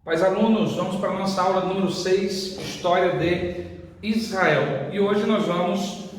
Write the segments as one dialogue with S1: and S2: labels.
S1: Pais alunos, vamos para a nossa aula número 6, História de Israel. E hoje nós vamos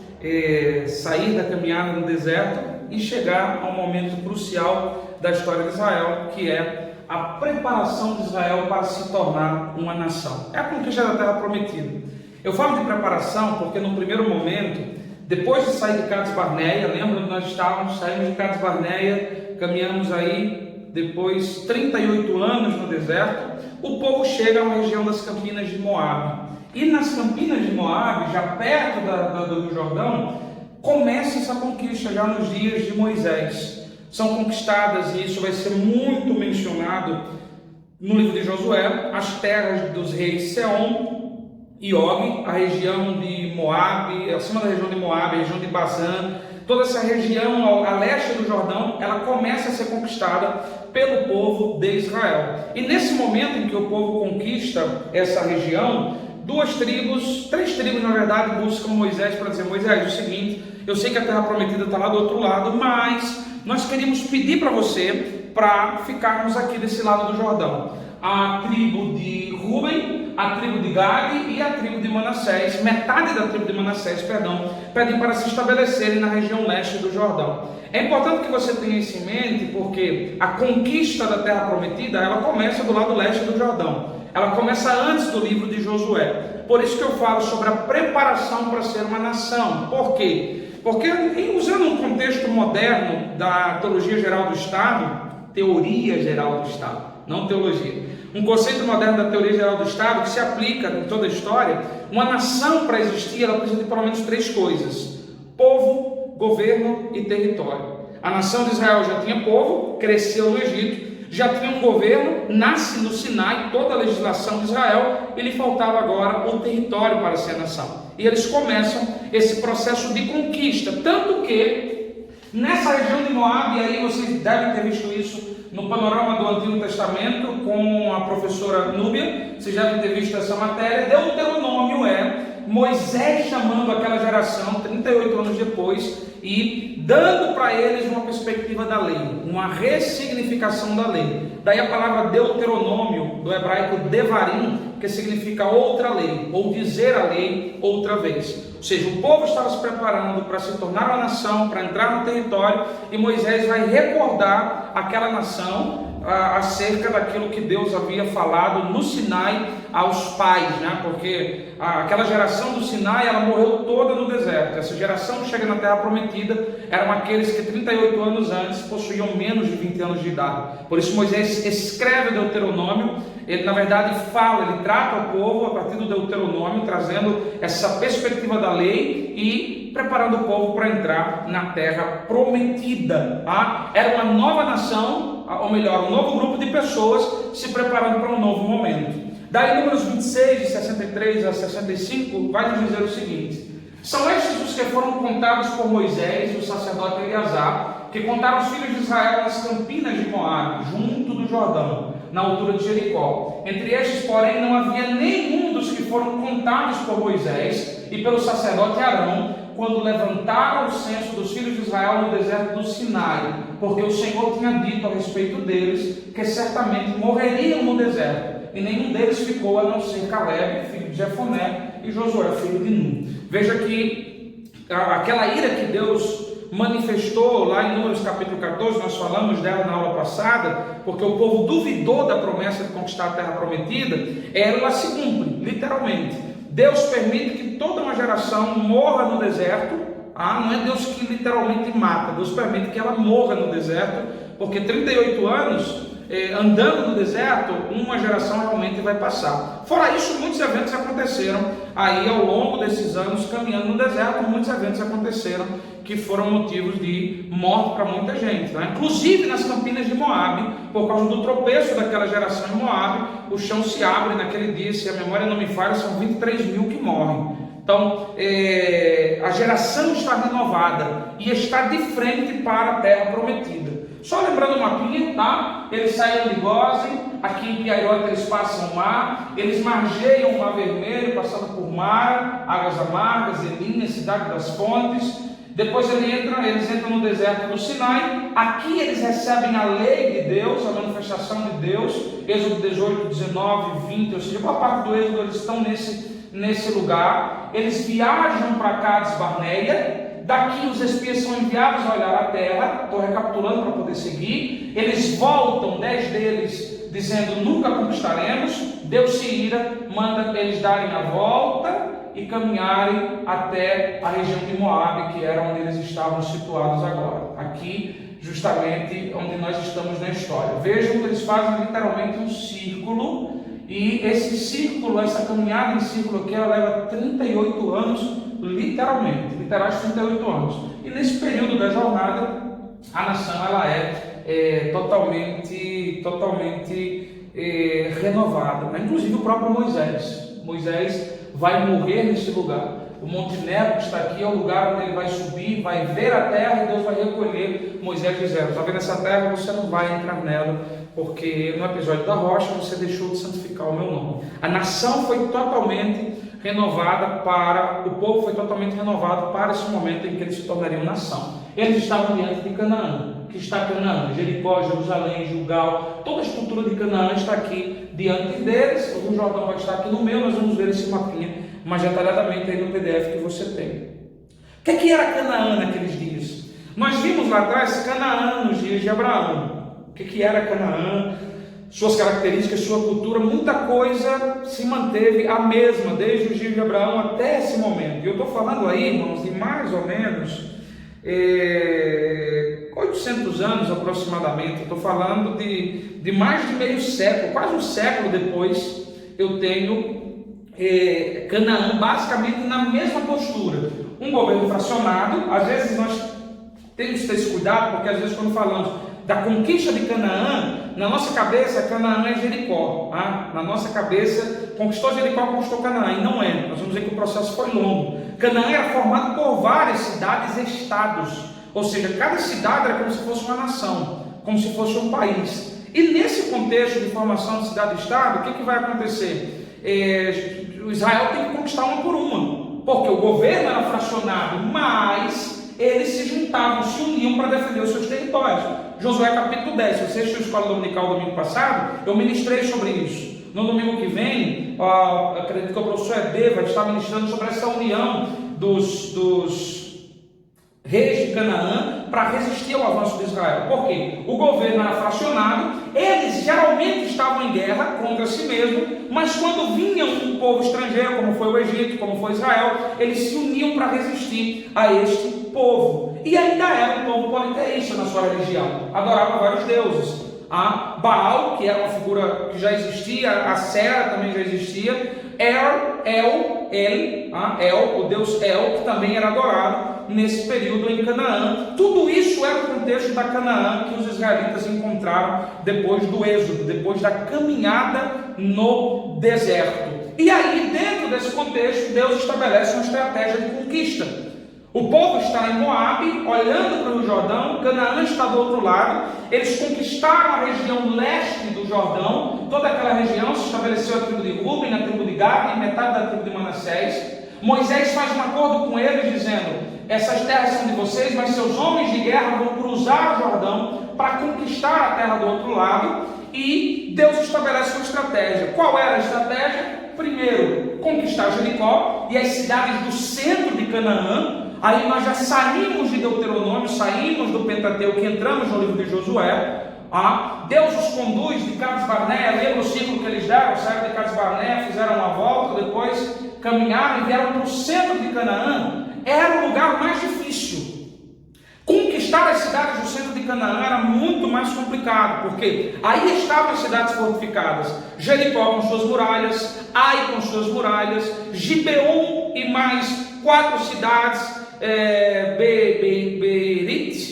S1: sair da caminhada no deserto e chegar a um momento crucial da história de Israel, que é a preparação de Israel para se tornar uma nação. É a conquista da Terra Prometida. Eu falo de preparação porque no primeiro momento, depois de sair de Cades Barneia, lembra onde nós estávamos? Saímos de Cades Barneia, caminhamos aí, depois 38 anos no deserto, o povo chega a uma região das Campinas de Moabe. E nas Campinas de Moabe, já perto do Jordão, começa essa conquista já nos dias de Moisés. São conquistadas, e isso vai ser muito mencionado no livro de Josué, as terras dos reis Seom e Og, a região de Moabe, acima da região de Moabe, a região de Bazã, toda essa região a leste do Jordão, ela começa a ser conquistada pelo povo de Israel. E nesse momento em que o povo conquista essa região, três tribos na verdade buscam Moisés para dizer: Moisés, é o seguinte, eu sei que a Terra Prometida está lá do outro lado, mas nós queríamos pedir para você para ficarmos aqui desse lado do Jordão. A tribo de Ruben, a tribo de Gad e a tribo de Manassés, metade da tribo de Manassés, pedem para se estabelecerem na região leste do Jordão. É importante que você tenha isso em mente, porque a conquista da Terra Prometida, ela começa do lado leste do Jordão. Ela começa antes do livro de Josué. Por isso que eu falo sobre a preparação para ser uma nação. Por quê? Porque, usando um contexto moderno da teologia geral do Estado, teoria geral do Estado, não teologia, um conceito moderno da teoria geral do Estado que se aplica em toda a história, uma nação para existir, ela precisa de pelo menos três coisas: povo, governo e território. A nação de Israel já tinha povo, cresceu no Egito, já tinha um governo, nasce no Sinai, toda a legislação de Israel, e lhe faltava agora o território para ser nação. E eles começam esse processo de conquista, tanto que nessa região de Moabe, e aí vocês devem ter visto isso no panorama do Antigo Testamento com a professora Núbia, vocês devem ter visto essa matéria. Deuteronômio é Moisés chamando aquela geração 38 anos depois e dando para eles uma perspectiva da lei, uma ressignificação da lei. Daí a palavra Deuteronômio, do hebraico Devarim, que significa outra lei, ou dizer a lei outra vez. Ou seja, o povo estava se preparando para se tornar uma nação, para entrar no território, e Moisés vai recordar aquela nação acerca daquilo que Deus havia falado no Sinai aos pais, né? Porque aquela geração do Sinai, ela morreu toda no deserto. Essa geração que chega na Terra Prometida eram aqueles que 38 anos antes possuíam menos de 20 anos de idade. Por isso Moisés escreve o Deuteronômio. Ele na verdade fala, ele trata o povo a partir do Deuteronômio, trazendo essa perspectiva da lei e preparando o povo para entrar na Terra Prometida. Era uma nova nação, ou melhor, um novo grupo de pessoas se preparando para um novo momento. Daí Números 26, de 63 a 65, vai nos dizer o seguinte: são estes os que foram contados por Moisés e o sacerdote Eleazar, que contaram os filhos de Israel nas Campinas de Moabe, junto do Jordão, na altura de Jericó. Entre estes, porém, não havia nenhum dos que foram contados por Moisés e pelo sacerdote Arão, quando levantaram o censo dos filhos de Israel no deserto do Sinai, porque o Senhor tinha dito a respeito deles que certamente morreriam no deserto, e nenhum deles ficou a não ser Caleb, filho de Jefoné, e Josué, filho de Nun. Veja que aquela ira que Deus manifestou lá em Números capítulo 14, nós falamos dela na aula passada, porque o povo duvidou da promessa de conquistar a Terra Prometida, ela se cumpre, literalmente. Deus permite que toda uma geração morra no deserto. Não é Deus que literalmente mata, Deus permite que ela morra no deserto, porque 38 anos andando no deserto, uma geração realmente vai passar. Fora isso, muitos eventos aconteceram aí ao longo desses anos caminhando no deserto. Muitos eventos aconteceram que foram motivos de morte para muita gente, né? Inclusive nas Campinas de Moabe, por causa do tropeço daquela geração em Moabe, o chão se abre naquele dia, se a memória não me falha, são 23 mil que morrem. Então, a geração está renovada e está de frente para a Terra Prometida. Só lembrando o mapinha, tá? Eles saíram de Gósen, aqui em Piairota eles passam o mar, eles margeiam o Mar Vermelho, passando por Mara, Águas Amargas, Elina, Cidade das Fontes, Depois eles entram no deserto do Sinai. Aqui eles recebem a lei de Deus, a manifestação de Deus. Êxodo 18, 19, 20, ou seja, boa parte do Êxodo eles estão nesse lugar. Eles viajam para Cades Barneia. Daqui os espias são enviados a olhar a terra. Estou recapitulando para poder seguir. Eles voltam, 10 deles, dizendo: nunca conquistaremos. Deus se ira, manda eles darem a volta e caminharem até a região de Moabe, que era onde eles estavam situados agora. Aqui, justamente onde nós estamos na história. Vejam que eles fazem literalmente um círculo, e esse círculo, essa caminhada em círculo aqui, ela leva 38 anos, literais 38 anos. E nesse período da jornada, a nação ela é totalmente renovada. Inclusive o próprio Moisés vai morrer nesse lugar. O Monte Nebo que está aqui é o lugar onde ele vai subir, vai ver a terra e Deus vai recolher Moisés dizendo: está vendo essa terra? Você não vai entrar nela, porque no episódio da rocha você deixou de santificar o meu nome. A nação foi totalmente renovada o povo foi totalmente renovado para esse momento em que eles se tornariam nação. Eles estavam diante de Canaã. Que está Canaã, Jericó, Jerusalém, Gilgal, toda a estrutura de Canaã está aqui diante deles. O Rio Jordão vai estar aqui no meio, nós vamos ver esse mapinha mais detalhadamente aí no PDF que você tem. O que era Canaã naqueles dias? Nós vimos lá atrás Canaã nos dias de Abraão. O que era Canaã? Suas características, sua cultura, muita coisa se manteve a mesma desde os dias de Abraão até esse momento. E eu estou falando aí, irmãos, de mais ou menos 800 anos aproximadamente. Estou falando de mais de meio século, quase um século depois, eu tenho Canaã basicamente na mesma postura. Um governo fracionado. Às vezes nós temos que ter esse cuidado, porque às vezes quando falamos da conquista de Canaã, na nossa cabeça Canaã é Jericó, na nossa cabeça conquistou Jericó, conquistou Canaã, e não é. Nós vamos ver que o processo foi longo. Canaã era formado por várias cidades e estados, ou seja, cada cidade era como se fosse uma nação, como se fosse um país. E nesse contexto de formação de cidade e estado, o que vai acontecer? O Israel tem que conquistar uma por uma, porque o governo era fracionado, mas eles se juntavam, se uniam para defender os seus territórios. Josué capítulo 10, se você assistiu a escola dominical domingo passado, eu ministrei sobre isso. No domingo que vem, acredito que o professor Ede vai estar ministrando sobre essa união dos reis de Canaã para resistir ao avanço de Israel. Por quê? O governo era fracionado, eles geralmente estavam em guerra contra si mesmo, mas quando vinha um povo estrangeiro, como foi o Egito, como foi Israel, eles se uniam para resistir a este povo. E ainda era um povo politeísta na sua religião, adorava vários deuses. Baal, que era uma figura que já existia, a Sera também já existia, o deus El, que também era adorado nesse período em Canaã. Tudo isso era o contexto da Canaã que os israelitas encontraram depois do êxodo, depois da caminhada no deserto. E aí, dentro desse contexto, Deus estabelece uma estratégia de conquista. O povo está em Moabe, olhando para o Jordão. Canaã está do outro lado. Eles conquistaram a região leste do Jordão. Toda aquela região se estabeleceu a tribo de Ruben, a tribo de Gad e metade da tribo de Manassés. Moisés faz um acordo com eles, dizendo: essas terras são de vocês, mas seus homens de guerra vão cruzar o Jordão para conquistar a terra do outro lado. E Deus estabelece uma estratégia. Qual era a estratégia? Primeiro, conquistar Jericó e as cidades do centro de Canaã. Aí nós já saímos de Deuteronômio, saímos do Pentateuco e entramos no livro de Josué. Deus os conduz de Cades Barneia, lembra o ciclo que eles deram? Saíram de Cades Barneia, fizeram uma volta, depois caminharam e vieram para o centro de Canaã. Era o lugar mais difícil. Conquistar as cidades do centro de Canaã era muito mais complicado, porque aí estavam as cidades fortificadas. Jericó com suas muralhas, Ai com suas muralhas, Gibeon e mais 4 cidades, Berit,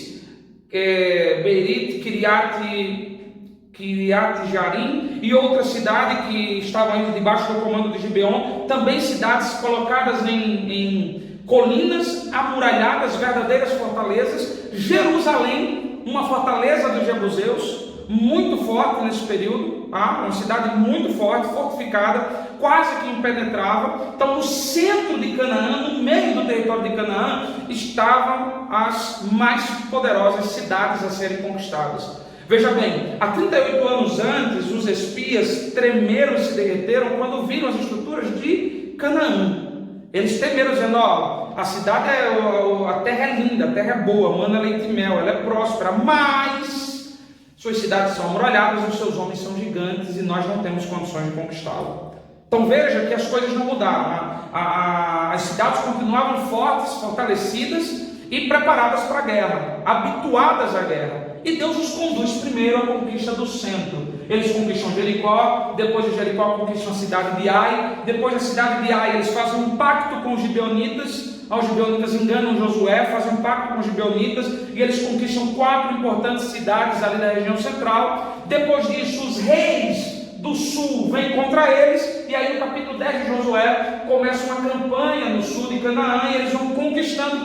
S1: Kiriat Jarim e outra cidade que estava ainda debaixo do comando de Gibeon, também cidades colocadas em colinas amuralhadas, verdadeiras fortalezas. Jerusalém, uma fortaleza dos jebuseus, muito forte nesse período. uma cidade muito forte, fortificada, quase que impenetrável. Então, no centro de Canaã, no meio do território de Canaã, estavam as mais poderosas cidades a serem conquistadas. Veja bem, há 38 anos antes, os espias tremeram e se derreteram quando viram as estruturas de Canaã. Eles temeram, dizendo: a cidade a terra é linda, a terra é boa, mana leite e mel, ela é próspera, mas suas cidades são amuralhadas, os seus homens são gigantes e nós não temos condições de conquistá-la. Então veja que as coisas não mudaram. As cidades continuavam fortes, fortalecidas e preparadas para a guerra, habituadas à guerra. E Deus os conduz primeiro à conquista do centro. Eles conquistam Jericó, depois de Jericó conquistam a cidade de Ai, depois da cidade de Ai eles fazem um pacto com os gibeonitas. Os gibeonitas enganam Josué, fazem um pacto com os gibeonitas e eles conquistam 4 importantes cidades ali da região central. Depois disso, os reis do sul vêm contra eles, e aí no capítulo 10 de Josué começa uma campanha no sul de Canaã e eles vão conquistando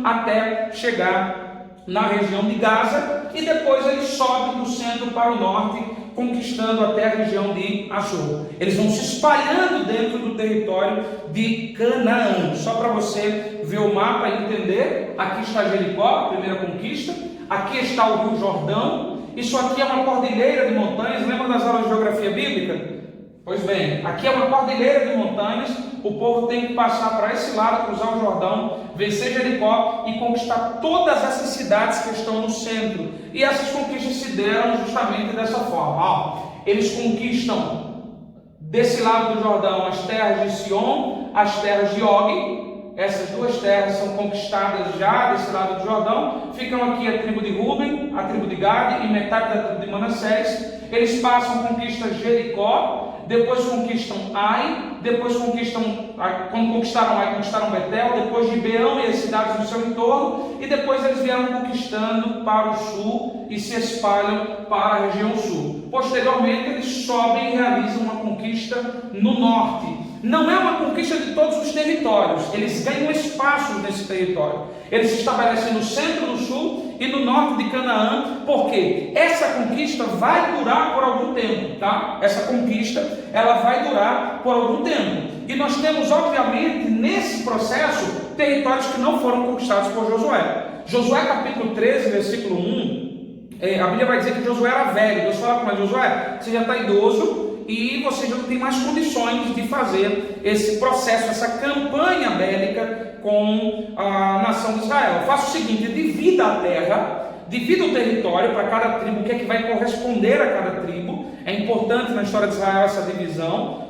S1: até chegar na região de Gaza, e depois eles sobem do centro para o norte, conquistando até a região de Assur. Eles vão se espalhando dentro do território de Canaã. Só para você ver o mapa e entender, aqui está Jericó, a primeira conquista, aqui está o Rio Jordão, isso aqui é uma cordilheira de montanhas. Lembra das aulas de geografia bíblica? Pois bem, aqui é uma cordilheira de montanhas, o povo tem que passar para esse lado, cruzar o Jordão, vencer Jericó e conquistar todas essas cidades que estão no centro. E essas conquistas se deram justamente dessa forma. Eles conquistam desse lado do Jordão as terras de Sion, as terras de Og. Essas 2 terras são conquistadas já desse lado do Jordão. Ficam aqui a tribo de Ruben, a tribo de Gade e metade da tribo de Manassés. Eles passam, conquistam Jericó, depois conquistam Ai, depois quando conquistaram Ai, conquistaram Betel, depois Gibeão e as cidades no seu entorno, e depois eles vieram conquistando para o sul e se espalham para a região sul. Posteriormente eles sobem e realizam uma conquista no norte. Não é uma conquista de todos os territórios, eles ganham espaços nesse território. Eles se estabelecem no centro do sul e no norte de Canaã, porque essa conquista vai durar por algum tempo, tá? Essa conquista, ela vai durar por algum tempo. E nós temos, obviamente, nesse processo, territórios que não foram conquistados por Josué. Josué capítulo 13, versículo 1, a Bíblia vai dizer que Josué era velho. Deus fala com ele: Josué, você já está idoso, e você já não tem mais condições de fazer esse processo, essa campanha bélica com a nação de Israel. Faça o seguinte: divida a terra, divida o território para cada tribo, o que é que vai corresponder a cada tribo. É importante na história de Israel essa divisão.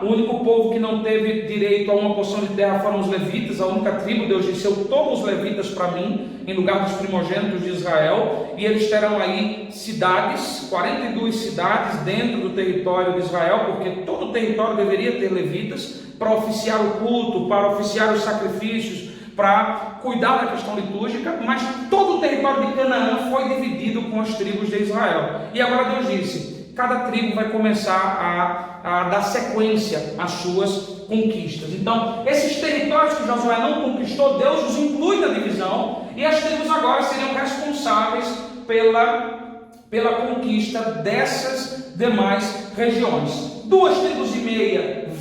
S1: O único povo que não teve direito a uma porção de terra foram os levitas. A única tribo, Deus disse: eu tomo os levitas para mim, em lugar dos primogênitos de Israel, e eles terão aí cidades, 42 cidades dentro do território de Israel, porque todo o território deveria ter levitas para oficiar o culto, para oficiar os sacrifícios, para cuidar da questão litúrgica. Mas todo o território de Canaã foi dividido com as tribos de Israel. E agora Deus disse: cada tribo vai começar a dar sequência às suas conquistas. Então, esses territórios que Josué não conquistou, Deus os inclui na divisão, e as tribos agora seriam responsáveis pela conquista dessas demais regiões. 2,5 tribos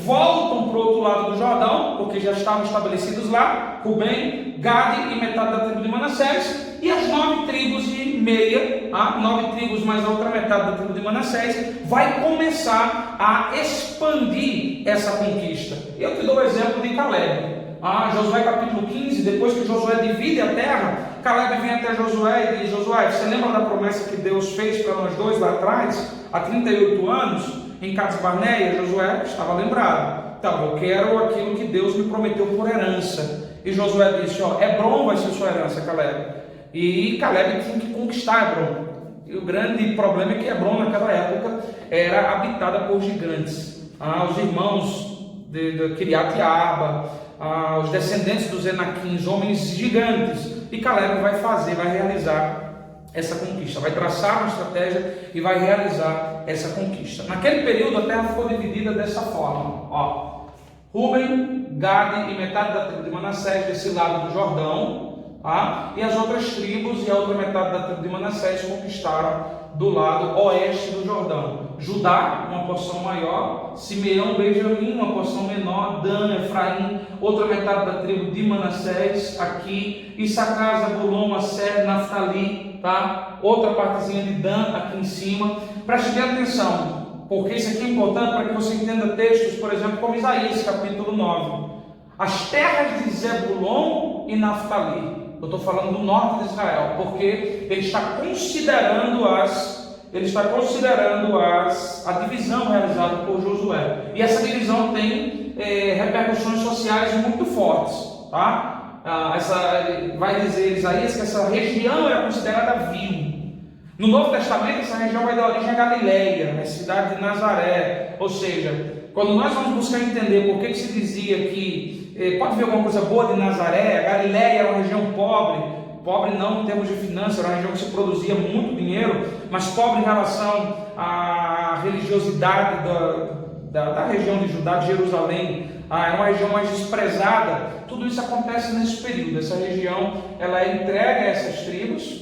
S1: voltam para o outro lado do Jordão, porque já estavam estabelecidos lá: Ruben, Gade e metade da tribo de Manassés. E as 9,5 tribos, 9 tribos mais a outra metade da tribo de Manassés, vai começar a expandir essa conquista. Eu te dou o exemplo de Caleb. Josué capítulo 15, depois que Josué divide a terra, Caleb vem até Josué e diz: Josué, você lembra da promessa que Deus fez para nós dois lá atrás, há 38 anos, em Cades Barneia? Josué estava lembrado. Então, eu quero aquilo que Deus me prometeu por herança. E Josué disse: Hebrom vai ser sua herança, Caleb. E Caleb tinha que conquistar Hebrom. E o grande problema é que Hebrom naquela época era habitada por gigantes. Os irmãos de Kiriat Arba, os descendentes dos Enaquins, homens gigantes. E Caleb vai realizar essa conquista, vai traçar uma estratégia e vai realizar essa conquista. Naquele período a terra foi dividida dessa forma: Ruben, Gade e metade da tribo de Manassés desse lado do Jordão, e as outras tribos e a outra metade da tribo de Manassés conquistaram do lado oeste do Jordão. Judá, uma porção maior, Simeão, Benjamim, uma porção menor, Dan, Efraim, outra metade da tribo de Manassés, aqui, Issacar, Zabulon, Aser, Naftali, tá? Outra partezinha de Dan aqui em cima. Preste bem atenção, porque isso aqui é importante para que você entenda textos, por exemplo, como Isaías, capítulo 9. As terras de Zebulon e Naftali. Eu estou falando do norte de Israel, porque ele está considerando a divisão realizada por Josué. E essa divisão tem repercussões sociais muito fortes, tá? Vai dizer Isaías que essa região era considerada vil. No Novo Testamento, essa região vai dar origem a Galileia, a cidade de Nazaré. Ou seja, quando nós vamos buscar entender por que se dizia que pode ver alguma coisa boa de Nazaré, a Galileia era uma região pobre não em termos de finanças, era uma região que se produzia muito dinheiro, mas pobre em relação à religiosidade da região de Judá, de Jerusalém, era uma região mais desprezada. Tudo isso acontece nesse período. Essa região ela é entregue a essas tribos,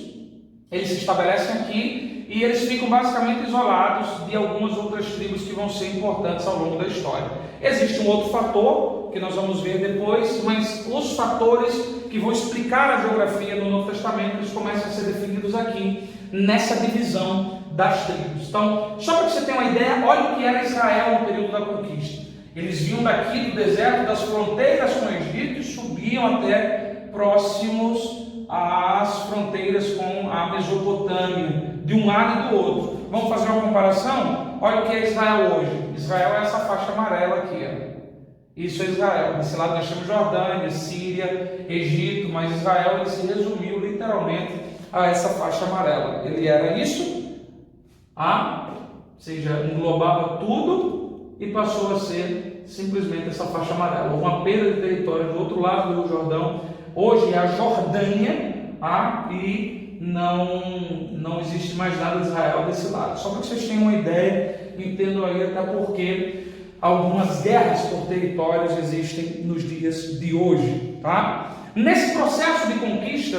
S1: eles se estabelecem aqui e eles ficam basicamente isolados de algumas outras tribos que vão ser importantes ao longo da história. Existe um outro fator que nós vamos ver depois, mas os fatores que vão explicar a geografia no Novo Testamento, eles começam a ser definidos aqui, nessa divisão das tribos. Então, só para você ter uma ideia, olha o que era Israel no período da conquista. Eles vinham daqui do deserto, das fronteiras com o Egito, e subiam até próximos às fronteiras com a Mesopotâmia, de um lado e do outro. Vamos fazer uma comparação? Olha o que é Israel hoje. Israel é essa faixa amarela aqui, ó. Isso é Israel. Desse lado nós temos Jordânia, Síria, Egito, mas Israel ele se resumiu literalmente a essa faixa amarela. Ele era isso, ou seja, englobava tudo e passou a ser simplesmente essa faixa amarela. Houve uma perda de território do outro lado do Rio Jordão. Hoje é a Jordânia, e não existe mais nada de Israel desse lado. Só para que vocês tenham uma ideia, entendam aí até porque algumas guerras por territórios existem nos dias de hoje, tá? Nesse processo de conquista,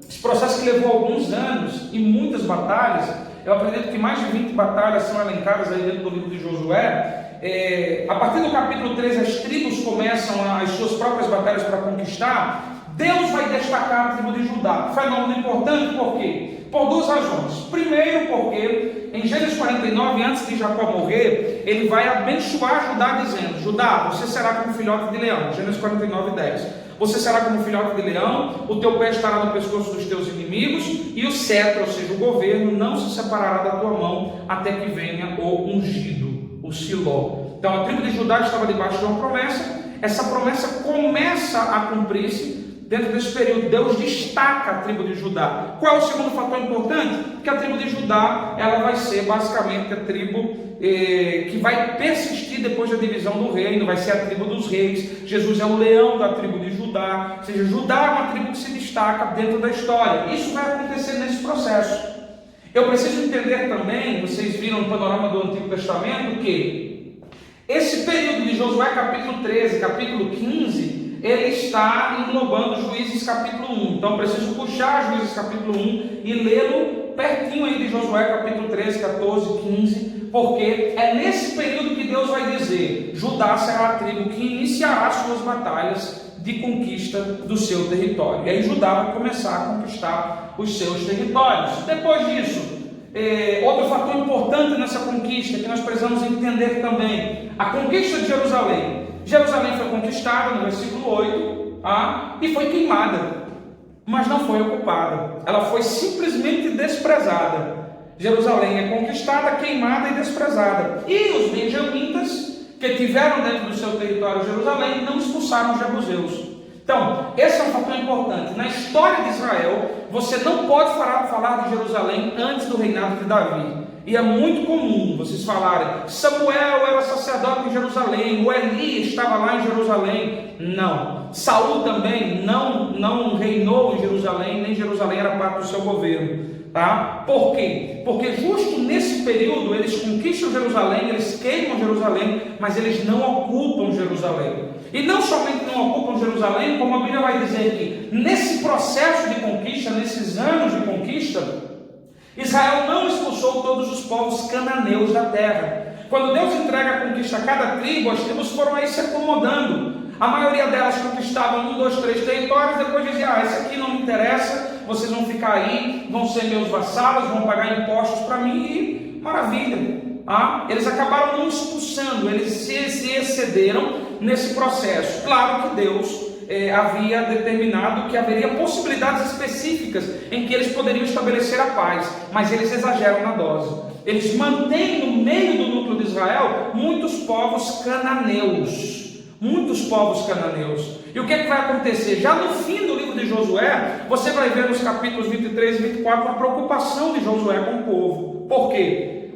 S1: esse processo que levou alguns anos e muitas batalhas, eu acredito que mais de 20 batalhas são elencadas aí dentro do livro de Josué. A partir do capítulo 13, as tribos começam as suas próprias batalhas para conquistar. Deus vai destacar a tribo de Judá. Fenômeno importante, por quê? Por duas razões. Primeiro, porque em Gênesis 49, antes de Jacó morrer, ele vai abençoar Judá dizendo: Judá, você será como filhote de leão. Gênesis 49, 10. Você será como filhote de leão, o teu pé estará no pescoço dos teus inimigos, e o cetro, ou seja, o governo, não se separará da tua mão, até que venha o ungido, o Siló. Então a tribo de Judá estava debaixo de uma promessa. Essa promessa começa a cumprir-se. Dentro desse período, Deus destaca a tribo de Judá. Qual é o segundo fator importante? Que a tribo de Judá ela vai ser basicamente a tribo que vai persistir depois da divisão do reino, vai ser a tribo dos reis. Jesus é o leão da tribo de Judá, ou seja, Judá é uma tribo que se destaca dentro da história. Isso vai acontecer nesse processo. Eu preciso entender também, vocês viram no panorama do Antigo Testamento, que esse período de Josué capítulo 13, capítulo 15, ele está englobando Juízes capítulo 1. Então preciso puxar Juízes capítulo 1 e lê-lo pertinho aí de Josué capítulo 13, 14, 15, porque é nesse período que Deus vai dizer: Judá será a tribo que iniciará suas batalhas de conquista do seu território. E aí Judá vai começar a conquistar os seus territórios. Depois disso, outro fator importante nessa conquista que nós precisamos entender também: a conquista de Jerusalém. Jerusalém foi conquistada, no versículo 8, e foi queimada, mas não foi ocupada. Ela foi simplesmente desprezada. Jerusalém é conquistada, queimada e desprezada. E os benjamitas, que tiveram dentro do seu território Jerusalém, não expulsaram os jebuseus. Então, esse é um fator importante. Na história de Israel, você não pode falar de Jerusalém antes do reinado de Davi. E é muito comum vocês falarem: Samuel era sacerdote em Jerusalém, o Eli estava lá em Jerusalém. Não. Saul também não reinou em Jerusalém, nem Jerusalém era parte do seu governo. Tá? Por quê? Porque justo nesse período eles conquistam Jerusalém, eles queimam Jerusalém, mas eles não ocupam Jerusalém. E não somente não ocupam Jerusalém, como a Bíblia vai dizer que nesse processo de conquista, nesses anos de conquista, Israel não expulsou todos os povos cananeus da terra. Quando Deus entrega a conquista a cada tribo, as tribos foram aí se acomodando. A maioria delas conquistavam 1, 2, 3 territórios, depois dizia: esse aqui não me interessa, vocês vão ficar aí, vão ser meus vassalos, vão pagar impostos para mim, e maravilha. Eles acabaram não expulsando, eles se excederam nesse processo. Claro que Deus havia determinado que haveria possibilidades específicas em que eles poderiam estabelecer a paz, mas eles exageram na dose. Eles mantêm no meio do núcleo de Israel muitos povos cananeus. E o que vai acontecer? Já no fim do livro de Josué, você vai ver nos capítulos 23 e 24 a preocupação de Josué com o povo. Por quê?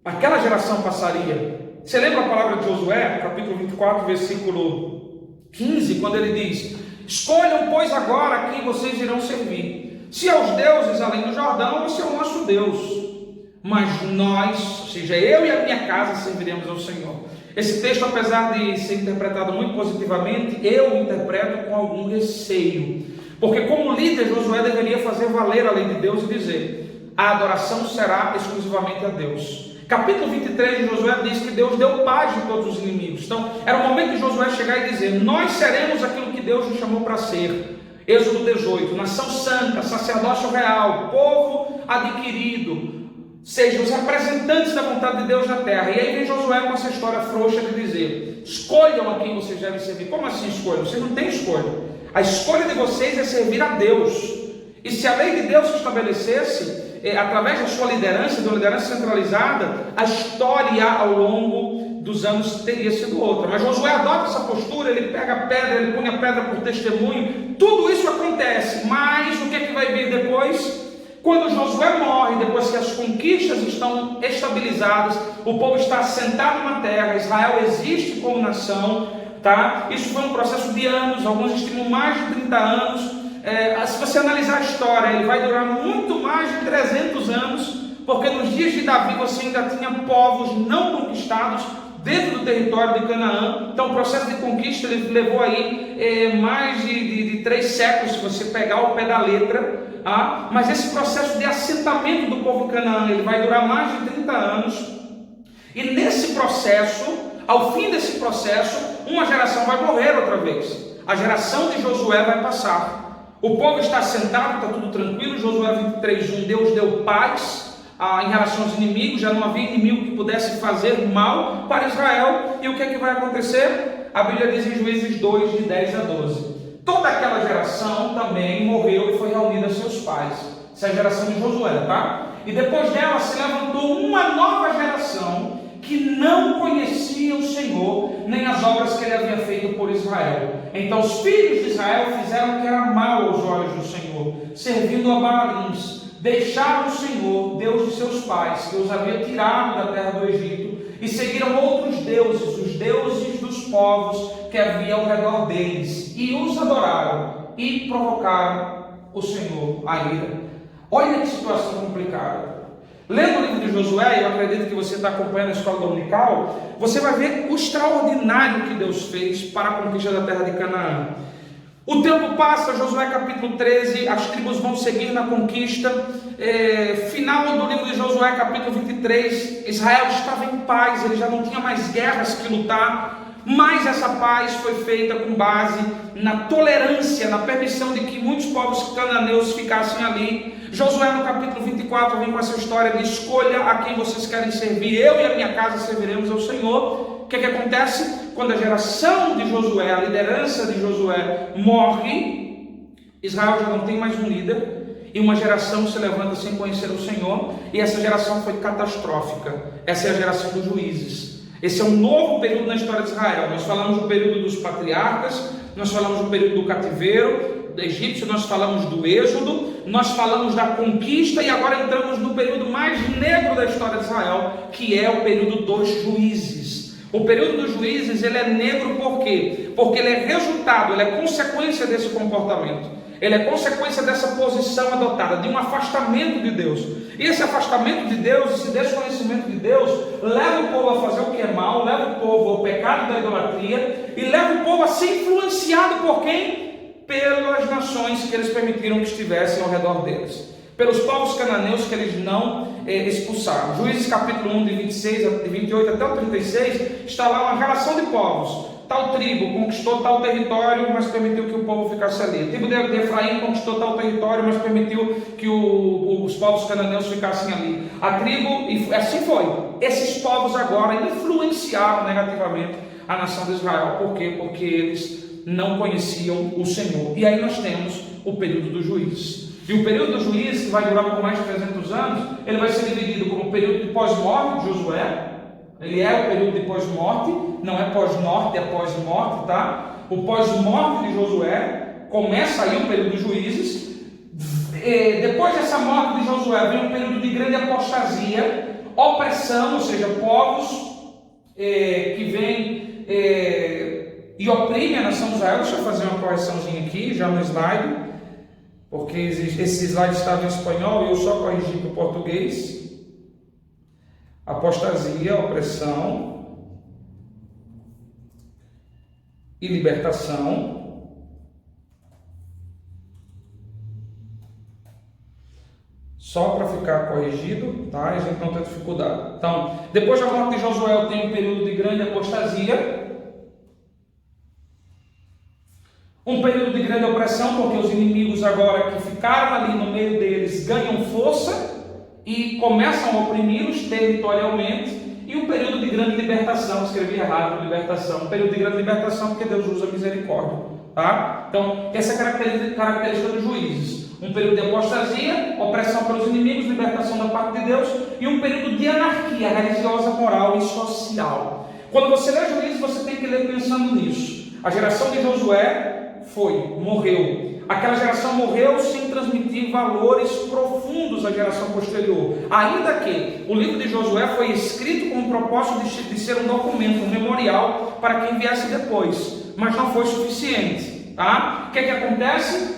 S1: Aquela geração passaria. Você lembra a palavra de Josué, capítulo 24, versículo 15, quando ele diz: escolham, pois, agora a quem vocês irão servir, se aos deuses além do Jordão, ou se ao nosso Deus. Mas nós, ou seja, eu e a minha casa, serviremos ao Senhor. Esse texto, apesar de ser interpretado muito positivamente, eu o interpreto com algum receio, porque como líder, Josué deveria fazer valer a lei de Deus e dizer: a adoração será exclusivamente a Deus. Capítulo 23 de Josué diz que Deus deu paz de todos os inimigos. Então, era o momento de Josué chegar e dizer: nós seremos aquilo que Deus nos chamou para ser. Êxodo 18, nação santa, sacerdócio real, povo adquirido, sejam os representantes da vontade de Deus na terra. E aí vem Josué com essa história frouxa de dizer: escolham a quem vocês devem servir. Como assim escolham? Vocês não têm escolha. A escolha de vocês é servir a Deus. E se a lei de Deus se estabelecesse, através da sua liderança, de uma liderança centralizada, a história ao longo dos anos teria sido outra. Mas Josué adota essa postura, ele pega a pedra, ele põe a pedra por testemunho. Tudo isso acontece, mas o que é que vai vir depois? Quando Josué morre, depois que as conquistas estão estabilizadas, o povo está assentado na terra, Israel existe como nação, tá? Isso foi um processo de anos, alguns estimam mais de 30 anos. Se você analisar a história, ele vai durar muito mais de 300 anos, porque nos dias de Davi você ainda tinha povos não conquistados dentro do território de Canaã. Então o processo de conquista ele levou aí mais de 3 séculos, se você pegar o pé da letra. Mas esse processo de assentamento do povo Canaã, ele vai durar mais de 30 anos. E nesse processo, ao fim desse processo, uma geração vai morrer outra vez. A geração de Josué vai passar. O povo está assentado, está tudo tranquilo. Josué 23:1, Deus deu paz em relação aos inimigos, já não havia inimigo que pudesse fazer mal para Israel. E o que é que vai acontecer? A Bíblia diz em Juízes 2, de 10 a 12. Toda aquela geração também morreu e foi reunida a seus pais. Essa é a geração de Josué, tá? E depois dela se levantou uma nova geração que não conhecia o Senhor, nem as obras que ele havia feito por Israel. Então os filhos de Israel fizeram o que era mal aos olhos do Senhor, servindo a Baalins. Deixaram o Senhor, Deus de seus pais, que os havia tirado da terra do Egito, e seguiram outros deuses, os deuses dos povos que havia ao redor deles, e os adoraram, e provocaram o Senhor a ira. Olha que situação complicada. Lendo o livro de Josué, eu acredito que você está acompanhando a escola dominical, você vai ver o extraordinário que Deus fez para a conquista da terra de Canaã. O tempo passa, Josué capítulo 13, as tribos vão seguir na conquista. Final do livro de Josué capítulo 23, Israel estava em paz, ele já não tinha mais guerras que lutar. Mas essa paz foi feita com base na tolerância, na permissão de que muitos povos cananeus ficassem ali. Josué no capítulo 24 vem com essa história de escolha a quem vocês querem servir, eu e a minha casa serviremos ao Senhor. O que acontece? Quando a geração de Josué, a liderança de Josué morre, Israel já não tem mais um líder, e uma geração se levanta sem conhecer o Senhor, e essa geração foi catastrófica. Essa é a geração dos juízes. Esse é um novo período na história de Israel. Nós falamos do período dos patriarcas, nós falamos do período do cativeiro do egípcio, nós falamos do êxodo, nós falamos da conquista, e agora entramos no período mais negro da história de Israel, que é o período dos juízes. O período dos juízes, ele é negro por quê? Porque ele é resultado, ele é consequência desse comportamento. Ele é consequência dessa posição adotada, de um afastamento de Deus. E esse afastamento de Deus, esse desconhecimento de Deus, leva o povo a fazer o que é mal, leva o povo ao pecado da idolatria, e leva o povo a ser influenciado por quem? Pelas nações que eles permitiram que estivessem ao redor deles. pelos povos cananeus que eles não expulsaram. Juízes capítulo 1, de 26 a 28 até o 36, está lá uma relação de povos. Tal tribo conquistou tal território, mas permitiu que o povo ficasse ali. A tribo de Efraim conquistou tal território, mas permitiu que os povos cananeus ficassem ali. A tribo, e assim foi. Esses povos agora influenciaram negativamente a nação de Israel. Por quê? Porque eles não conheciam o Senhor. E aí nós temos o período dos juízes. E o período dos juízes, que vai durar por mais de 300 anos, ele vai ser dividido como o período de pós-morte de Josué. Ele é o período de pós-morte, não é pós-norte, é pós-morte, tá? O pós-morte de Josué, começa aí o período dos juízes. Depois dessa morte de Josué, vem um período de grande apostasia, opressão, ou seja, povos que vêm e oprimem a nação de Israel. Deixa eu fazer uma correçãozinha aqui, já no slide, porque esse slide estava em espanhol e eu só corrigi para o português. Apostasia, opressão e libertação. Só para ficar corrigido, tá? A gente não tem dificuldade. Então, depois da morte de Josué, tem um período de grande apostasia, um período de grande opressão, porque os inimigos agora que ficaram ali no meio deles ganham força e começam a oprimi-los territorialmente, e um período de grande libertação. Escrevi errado, libertação. Um período de grande libertação, porque Deus usa misericórdia, tá? Então, essa é a característica dos juízes. Um período de apostasia, opressão pelos inimigos, libertação da parte de Deus, e um período de anarquia religiosa, moral e social. Quando você lê Juízes, você tem que ler pensando nisso. A geração de Josué morreu. Aquela geração morreu sem transmitir valores profundos à geração posterior. Ainda que o livro de Josué foi escrito com o propósito de ser um documento, um memorial para quem viesse depois, mas não foi suficiente, tá? O que acontece?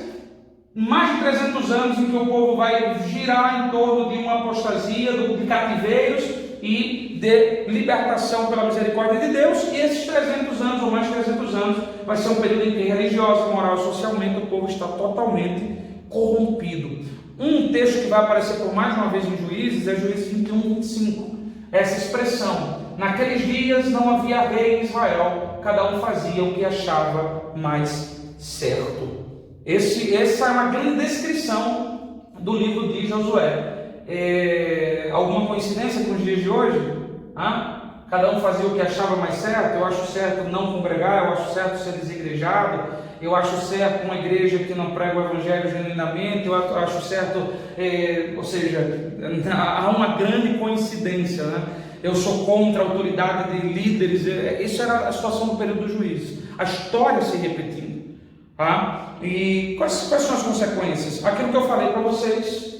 S1: Mais de 300 anos em que o povo vai girar em torno de uma apostasia, de cativeiros e de libertação pela misericórdia de Deus, e esses 300 anos, ou mais de 300 anos, vai ser um período em que religiosa, moral e socialmente o povo está totalmente corrompido. Um texto que vai aparecer por mais uma vez em Juízes é Juízes 21, 25. Essa expressão: naqueles dias não havia rei em Israel, cada um fazia o que achava mais certo. Essa é uma grande descrição do livro de Josué. Alguma coincidência com os dias de hoje? Cada um fazia o que achava mais certo. Eu acho certo não congregar, eu acho certo ser desigrejado, eu acho certo uma igreja que não prega o evangelho genuinamente, eu acho certo, ou seja, há uma grande coincidência, né? Eu sou contra a autoridade de líderes. Isso era a situação do período dos juízes, a história se repetindo, tá? E quais são as consequências? Aquilo que eu falei para vocês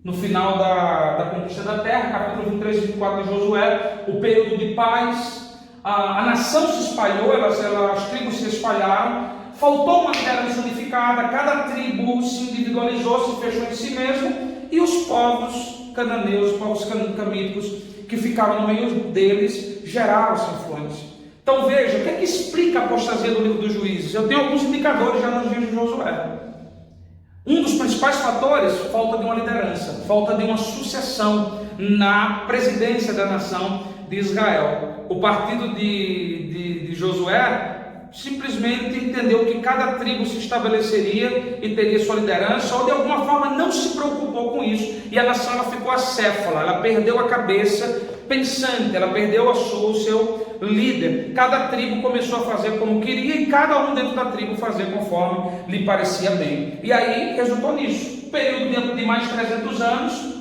S1: no final da conquista da terra, capítulo 23 e 24 de Josué, o período de paz, a nação se espalhou, as tribos se espalharam, faltou uma liderança unificada, cada tribo se individualizou, se fechou em si mesmo, e os povos cananeus, os povos camíticos que ficaram no meio deles, geraram essa influência. Então veja, o que é que explica a apostasia do livro dos Juízes? Eu tenho alguns indicadores já nos dias de Josué. Um dos principais fatores, falta de uma liderança, falta de uma sucessão na presidência da nação de Israel. O partido de Josué simplesmente entendeu que cada tribo se estabeleceria e teria sua liderança, ou de alguma forma não se preocupou com isso, e a nação ela ficou acéfala, ela perdeu a cabeça pensante, ela perdeu o seu líder. Cada tribo começou a fazer como queria, e cada um dentro da tribo fazer conforme lhe parecia bem. E aí resultou nisso, um período de mais de 300 anos,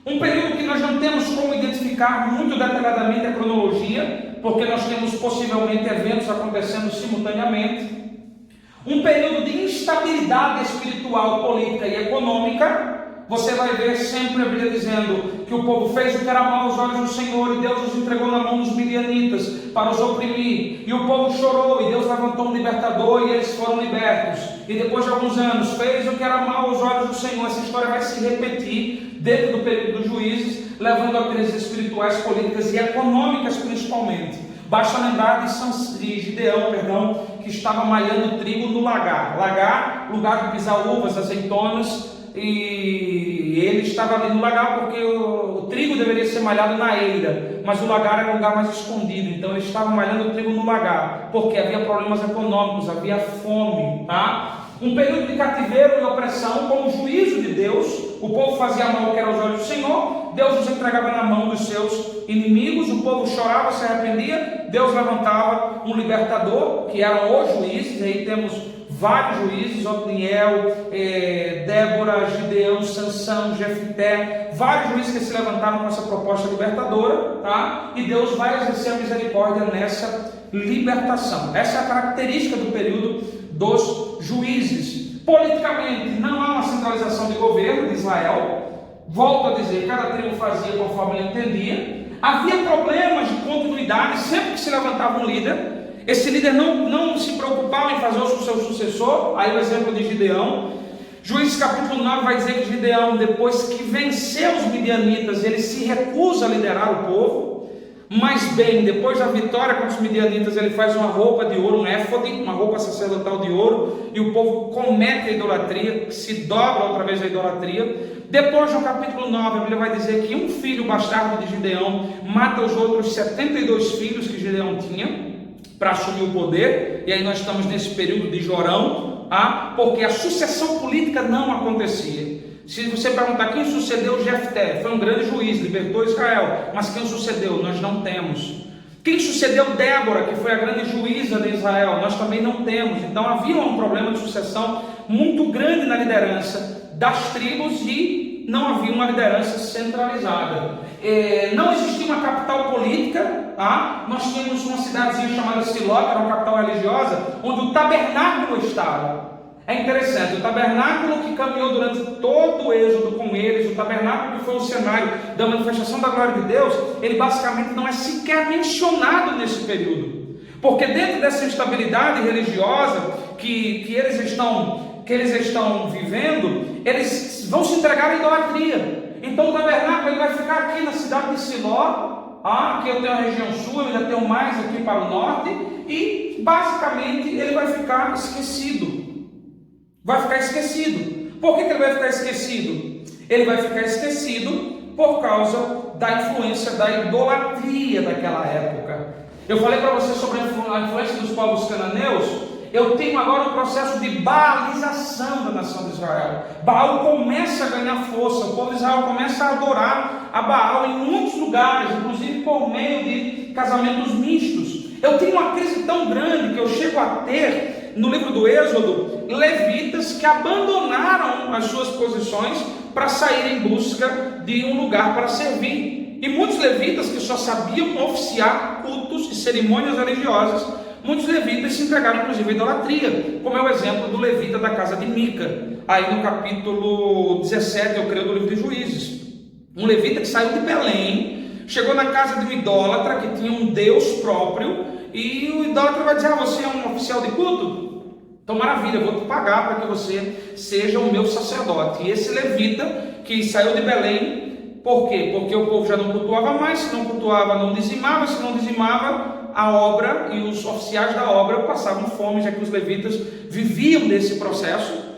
S1: um período que nós não temos como identificar muito detalhadamente a cronologia, porque nós temos possivelmente eventos acontecendo simultaneamente, um período de instabilidade espiritual, política e econômica. Você vai ver sempre a Bíblia dizendo que o povo fez o que era mal aos olhos do Senhor, e Deus os entregou na mão dos midianitas para os oprimir, e o povo chorou, e Deus levantou um libertador, e eles foram libertos. E depois de alguns anos, fez o que era mal aos olhos do Senhor. Essa história vai se repetir dentro do período dos juízes, levando a crises espirituais, políticas e econômicas principalmente. Basta lembrar de Gideão, que estava malhando trigo no lagar. Lagar, lugar de pisar uvas, azeitonas, e ele estava ali no lagar porque o trigo deveria ser malhado na eira, mas o lagar era um lugar mais escondido, então ele estava malhando o trigo no lagar, porque havia problemas econômicos, havia fome, tá? Um período de cativeiro e opressão, como juízo de Deus. O povo fazia mal o que era aos olhos do Senhor, Deus os entregava na mão dos seus inimigos, o povo chorava, se arrependia, Deus levantava um libertador, que eram os juízes. Aí temos vários juízes: Otniel, Débora, Gideão, Sansão, Jefté, vários juízes que se levantaram com essa proposta libertadora, tá? E Deus vai exercer a misericórdia nessa libertação. Essa é a característica do período dos juízes. Politicamente, não há uma centralização de governo de Israel. Volto a dizer, cada tribo fazia conforme ele entendia. Havia problemas de continuidade. Sempre que se levantava um líder, esse líder não se preocupava em fazer o seu sucessor. Aí o exemplo de Gideão. Juízes capítulo 9 vai dizer que Gideão, depois que venceu os midianitas, ele se recusa a liderar o povo. Mas bem, depois da vitória contra os midianitas, ele faz uma roupa de ouro, um éfode, uma roupa sacerdotal de ouro, e o povo comete a idolatria, se dobra outra vez a idolatria. Depois, no capítulo 9, a Bíblia vai dizer que um filho bastardo de Gideão mata os outros 72 filhos que Gideão tinha para assumir o poder. E aí nós estamos nesse período de Jorão, porque a sucessão política não acontecia. Se você perguntar quem sucedeu Jefté, foi um grande juiz, libertou Israel, mas quem sucedeu? Nós não temos. Quem sucedeu Débora, que foi a grande juíza de Israel? Nós também não temos. Então havia um problema de sucessão muito grande na liderança das tribos e não havia uma liderança centralizada. Não existia uma capital política. Nós tínhamos uma cidadezinha chamada Siló, que era uma capital religiosa, onde o tabernáculo estava. É interessante, o tabernáculo que caminhou durante todo o êxodo com eles, o tabernáculo que foi o cenário da manifestação da glória de Deus, ele basicamente não é sequer mencionado nesse período, porque dentro dessa instabilidade religiosa que eles estão vivendo, eles vão se entregar à idolatria. Então o tabernáculo ele vai ficar aqui na cidade de Siló, aqui eu tenho a região sul, eu ainda tenho mais aqui para o norte, e basicamente ele vai ficar esquecido. Vai ficar esquecido. Por que ele vai ficar esquecido? Ele vai ficar esquecido por causa da influência da idolatria daquela época. Eu falei para você sobre a influência dos povos cananeus. Eu tenho agora um processo de baalização da nação de Israel. Baal começa a ganhar força. O povo de Israel começa a adorar a Baal em muitos lugares, inclusive por meio de casamentos mistos. Eu tenho uma crise tão grande que eu chego a ter, no livro do Êxodo, levitas que abandonaram as suas posições para sair em busca de um lugar para servir. E muitos levitas que só sabiam oficiar cultos e cerimônias religiosas, muitos levitas se entregaram inclusive à idolatria, como é o exemplo do levita da casa de Mica, aí no capítulo 17, eu creio, do livro de Juízes. Um levita que saiu de Belém, chegou na casa de um idólatra que tinha um Deus próprio, e o idólatra vai dizer: você é um oficial de culto? Então maravilha, eu vou te pagar para que você seja o meu sacerdote. E esse levita que saiu de Belém, por quê? Porque o povo já não cultuava mais, se não cultuava não dizimava, se não dizimava a obra e os oficiais da obra passavam fome, já que os levitas viviam desse processo.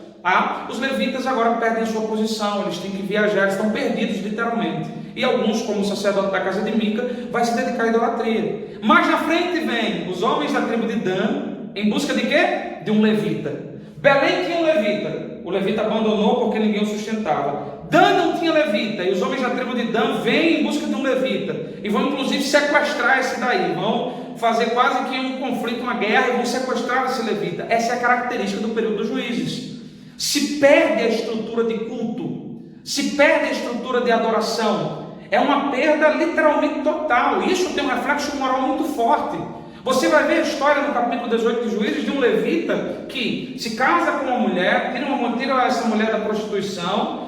S1: Os levitas agora perdem a sua posição, eles têm que viajar, eles estão perdidos literalmente. E alguns, como o sacerdote da casa de Mica, vai se dedicar à idolatria. Mais na frente vem os homens da tribo de Dan, em busca de quê? De um levita. Belém tinha um levita, o levita abandonou porque ninguém o sustentava. Dan não tinha levita, e os homens da tribo de Dan vêm em busca de um levita, e vão inclusive sequestrar esse daí, vão fazer quase que um conflito, uma guerra, e vão sequestrar esse levita. Essa é a característica do período dos juízes. Se perde a estrutura de culto, se perde a estrutura de adoração, é uma perda literalmente total. Isso tem um reflexo moral muito forte. Você vai ver a história no capítulo 18 de Juízes de um levita que se casa com uma mulher, tira essa mulher da prostituição,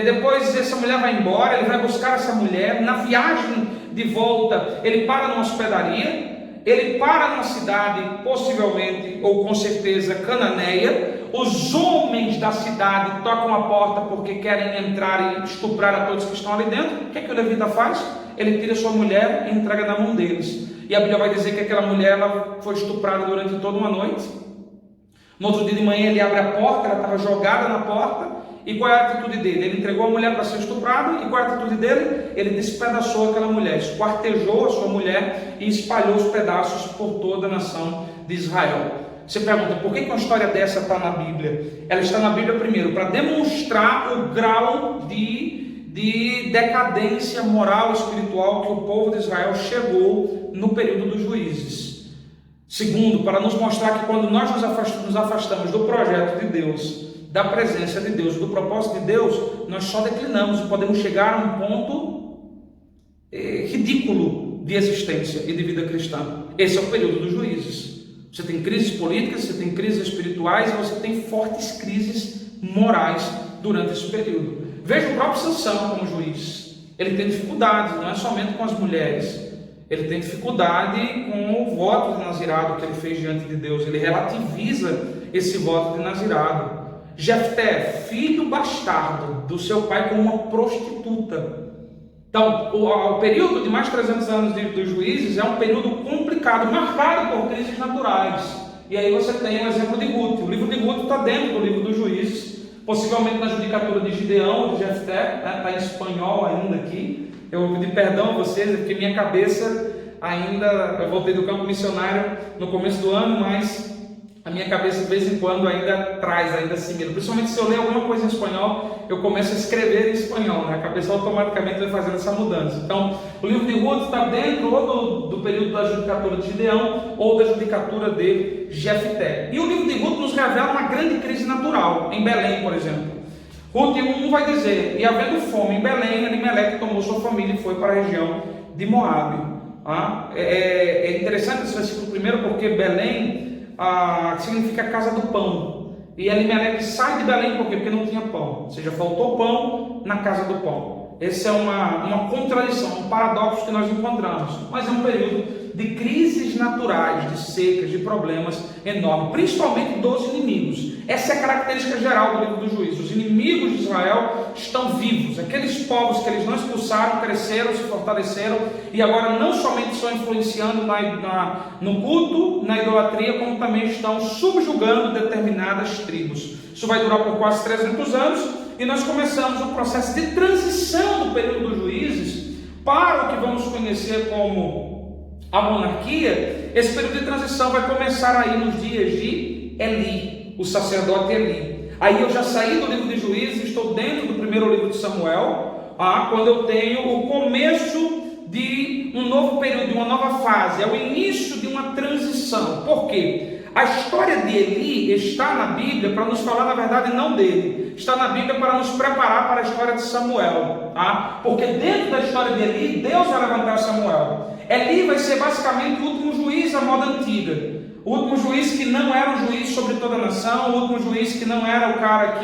S1: depois essa mulher vai embora, ele vai buscar essa mulher, na viagem de volta ele para numa hospedaria, ele para numa cidade, possivelmente, ou com certeza, cananeia. Os homens da cidade tocam a porta porque querem entrar e estuprar a todos que estão ali dentro. O que é que o levita faz? Ele tira sua mulher e entrega na mão deles. E a Bíblia vai dizer que aquela mulher ela foi estuprada durante toda uma noite. No outro dia de manhã ele abre a porta, ela estava jogada na porta, E qual é a atitude dele? Ele entregou a mulher para ser estuprada. E qual é a atitude dele? Ele despedaçou aquela mulher, esquartejou a sua mulher e espalhou os pedaços por toda a nação de Israel. Você pergunta, por que uma história dessa está na Bíblia? Ela está na Bíblia primeiro para demonstrar o grau de decadência moral e espiritual que o povo de Israel chegou no período dos juízes. Segundo, para nos mostrar que quando nós nos afastamos do projeto de Deus, da presença de Deus, do propósito de Deus, nós só declinamos e podemos chegar a um ponto ridículo de existência e de vida cristã. Esse é o período dos juízes. Você tem crises políticas, você tem crises espirituais e você tem fortes crises morais durante esse período. Veja o próprio Sansão como juiz. Ele tem dificuldades, não é somente com as mulheres. Ele tem dificuldade com o voto de nazirado que ele fez diante de Deus. Ele relativiza esse voto de nazirado. Jefté, filho bastardo do seu pai com uma prostituta. Então, o período de mais de 300 anos dos juízes é um período complicado, marcado por crises naturais. E aí você tem o exemplo de Ruth. O livro de Ruth está dentro do livro dos juízes, possivelmente na judicatura de Gideão, de Jefté, está em espanhol ainda aqui. Eu vou pedir perdão a vocês, porque minha cabeça ainda, eu voltei do campo missionário no começo do ano, mas a minha cabeça de vez em quando ainda traz, ainda assimila. Principalmente se eu ler alguma coisa em espanhol, eu começo a escrever em espanhol, né? A cabeça automaticamente vai fazendo essa mudança. Então, o livro de Ruth está dentro ou do período da judicatura de Gideão ou da judicatura de Jefté. E o livro de Ruth nos revela uma grande crise natural, em Belém, por exemplo. Ruth 1 vai dizer, e havendo fome em Belém, Elimeleque tomou sua família e foi para a região de Moabe. É interessante esse versículo primeiro, porque Belém significa casa do pão. E Elimeleque sai de Belém por quê? Porque não tinha pão. Ou seja, faltou pão na casa do pão. Essa é uma contradição, um paradoxo que nós encontramos. Mas é um período de crises naturais, de secas, de problemas enormes, principalmente dos inimigos. Essa é a característica geral do livro dos juízes. Os inimigos de Israel estão vivos. Aqueles povos que eles não expulsaram, cresceram, se fortaleceram e agora não somente estão influenciando no culto, na idolatria, como também estão subjugando determinadas tribos. Isso vai durar por quase 300 anos e nós começamos um processo de transição do período dos juízes para o que vamos conhecer como a monarquia. Esse período de transição vai começar aí nos dias de Eli, o sacerdote Eli. Aí eu já saí do livro de Juízes, estou dentro do primeiro livro de Samuel, quando eu tenho o começo de um novo período, de uma nova fase, é o início de uma transição. Por quê? A história de Eli está na Bíblia para nos falar, na verdade, não dele. Está na Bíblia para nos preparar para a história de Samuel. Porque dentro da história de Eli, Deus vai levantar Samuel. Eli vai ser basicamente o último juiz à moda antiga. O último juiz que não era um juiz sobre toda a nação. O último juiz que não era o cara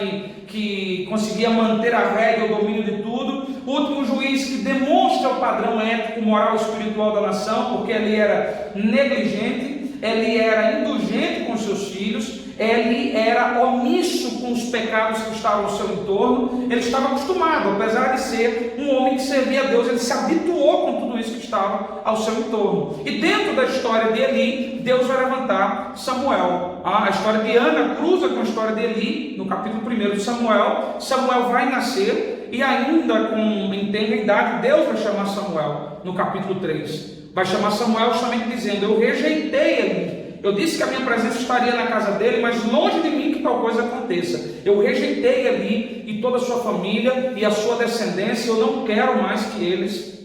S1: que conseguia manter a rédea, o domínio de tudo. O último juiz que demonstra o padrão ético, moral e espiritual da nação, porque ele era negligente. Ele era indulgente com seus filhos, ele era omisso com os pecados que estavam ao seu entorno, ele estava acostumado, apesar de ser um homem que servia a Deus, ele se habituou com tudo isso que estava ao seu entorno. E dentro da história de Eli, Deus vai levantar Samuel. A história de Ana cruza com a história de Eli, no capítulo 1 de Samuel. Samuel vai nascer e ainda em tenra idade, Deus vai chamar Samuel, no capítulo 3. Vai chamar Samuel justamente dizendo, eu rejeitei Eli. Eu disse que a minha presença estaria na casa dele, mas longe de mim que tal coisa aconteça. Eu rejeitei Eli e toda a sua família e a sua descendência. Eu não quero mais que eles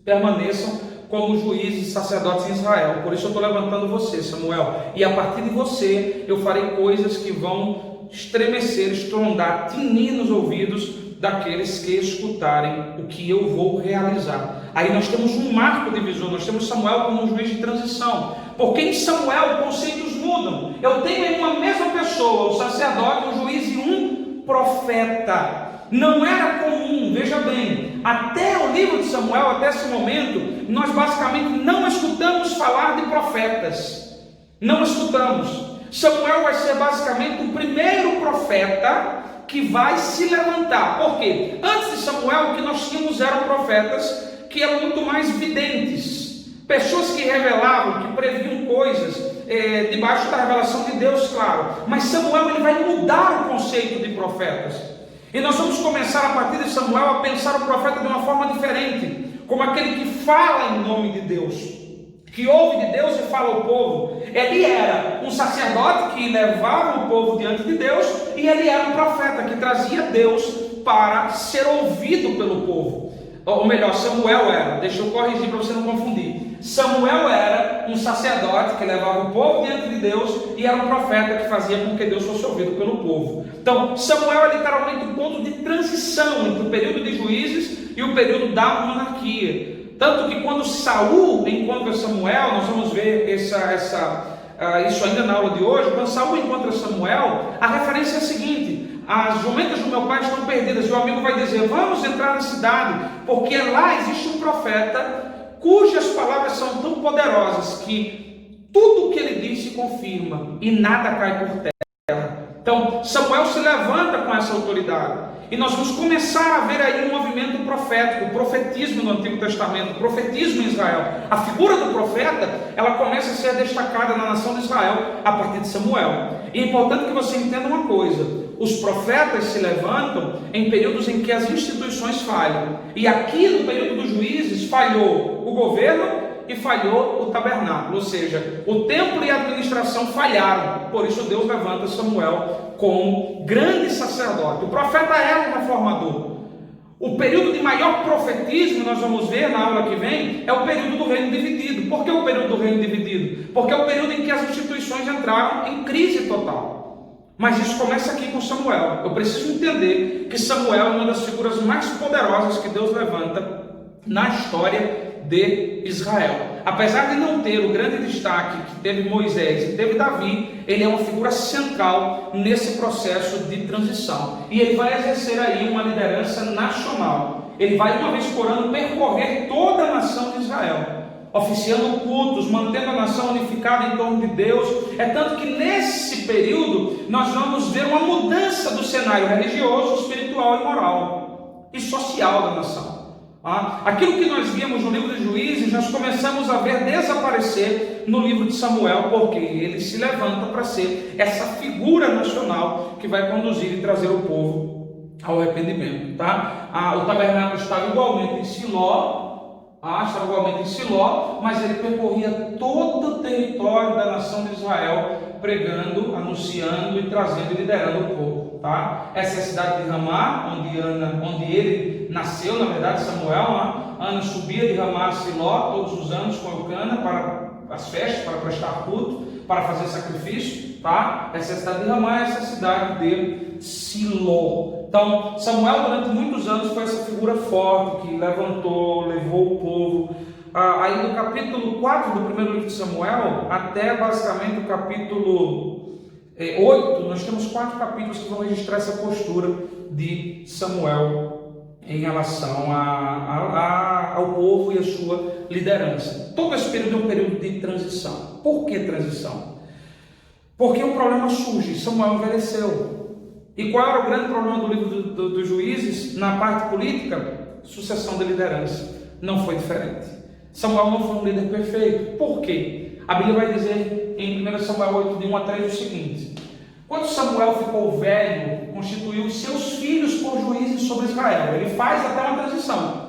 S1: permaneçam como juízes e sacerdotes em Israel. Por isso eu estou levantando você, Samuel. E a partir de você, eu farei coisas que vão estremecer, estrondar, tinir nos ouvidos daqueles que escutarem o que eu vou realizar. Aí nós temos um marco divisor, nós temos Samuel como um juiz de transição, porque em Samuel conceitos mudam. Eu tenho em uma mesma pessoa, o sacerdote, um juiz e um profeta. Não era comum, veja bem, até o livro de Samuel, até esse momento, nós basicamente não escutamos falar de profetas. Não escutamos. Samuel vai ser basicamente o primeiro profeta que vai se levantar. Por quê? Antes de Samuel, o que nós tínhamos eram profetas que eram muito mais videntes, pessoas que revelavam, que previam coisas debaixo da revelação de Deus, claro. Mas Samuel ele vai mudar o conceito de profetas. E nós vamos começar a partir de Samuel a pensar o profeta de uma forma diferente, como aquele que fala em nome de Deus, que ouve de Deus e fala ao povo. Ele era um sacerdote que levava o povo diante de Deus, e ele era um profeta que trazia Deus para ser ouvido pelo povo. Ou melhor, Samuel era, deixa eu corrigir para você não confundir. Samuel era um sacerdote que levava o povo diante de Deus e era um profeta que fazia com que Deus fosse ouvido pelo povo. Então, Samuel é literalmente um ponto de transição entre o período de juízes e o período da monarquia. Tanto que quando Saul encontra Samuel, nós vamos ver isso ainda na aula de hoje. Quando Saul encontra Samuel, a referência é a seguinte: as jumentas do meu pai estão perdidas, e o amigo vai dizer: vamos entrar na cidade, porque lá existe um profeta cujas palavras são tão poderosas que tudo o que ele diz se confirma e nada cai por terra. Então Samuel se levanta com essa autoridade, e nós vamos começar a ver aí um movimento profético, o profetismo no Antigo Testamento, o profetismo em Israel. A figura do profeta, ela começa a ser destacada na nação de Israel a partir de Samuel. E é importante que você entenda uma coisa: os profetas se levantam em períodos em que as instituições falham. E aqui no período dos juízes falhou o governo e falhou o tabernáculo, ou seja, o templo e a administração falharam. Por isso Deus levanta Samuel como grande sacerdote. O profeta era um reformador. O período de maior profetismo, nós vamos ver na aula que vem, é o período do reino dividido. Por que o período do reino dividido? Porque é o período em que as instituições entraram em crise total. Mas isso começa aqui com Samuel. Eu preciso entender que Samuel é uma das figuras mais poderosas que Deus levanta na história de Israel. Apesar de não ter o grande destaque que teve Moisés e teve Davi, ele é uma figura central nesse processo de transição. E ele vai exercer aí uma liderança nacional. Ele vai uma vez por ano percorrer toda a nação de Israel, oficiando cultos, mantendo a nação unificada em torno de Deus. É tanto que nesse período nós vamos ver uma mudança do cenário religioso, espiritual e moral e social da nação. Aquilo que nós víamos no livro de Juízes, nós começamos a ver desaparecer no livro de Samuel, porque ele se levanta para ser essa figura nacional que vai conduzir e trazer o povo ao arrependimento. O tabernáculo estava igualmente em Siló, mas ele percorria todo o território da nação de Israel, pregando, anunciando e trazendo e liderando o povo. Essa é a cidade de Ramá, onde ele nasceu, na verdade, Samuel. Ana subia de Ramá a Siló todos os anos com Eucana para as festas, para prestar culto, para fazer sacrifício. Essa é a cidade de Ramá, essa é a cidade de Siló. Então, Samuel durante muitos anos foi essa figura forte que levou o povo. Aí no capítulo 4 do primeiro livro de Samuel, até basicamente o capítulo 8, nós temos 4 capítulos que vão registrar essa postura de Samuel em relação ao povo e a sua liderança. Todo esse período é um período de transição. Por que transição? Porque um problema surge: Samuel envelheceu. E qual era o grande problema do livro dos Juízes? Na parte política, sucessão de liderança. Não foi diferente. Samuel não foi um líder perfeito. Por quê? A Bíblia vai dizer em 1 Samuel 8, de 1 a 3, o seguinte: quando Samuel ficou velho, constituiu seus filhos por juízes sobre Israel. Ele faz até uma transição.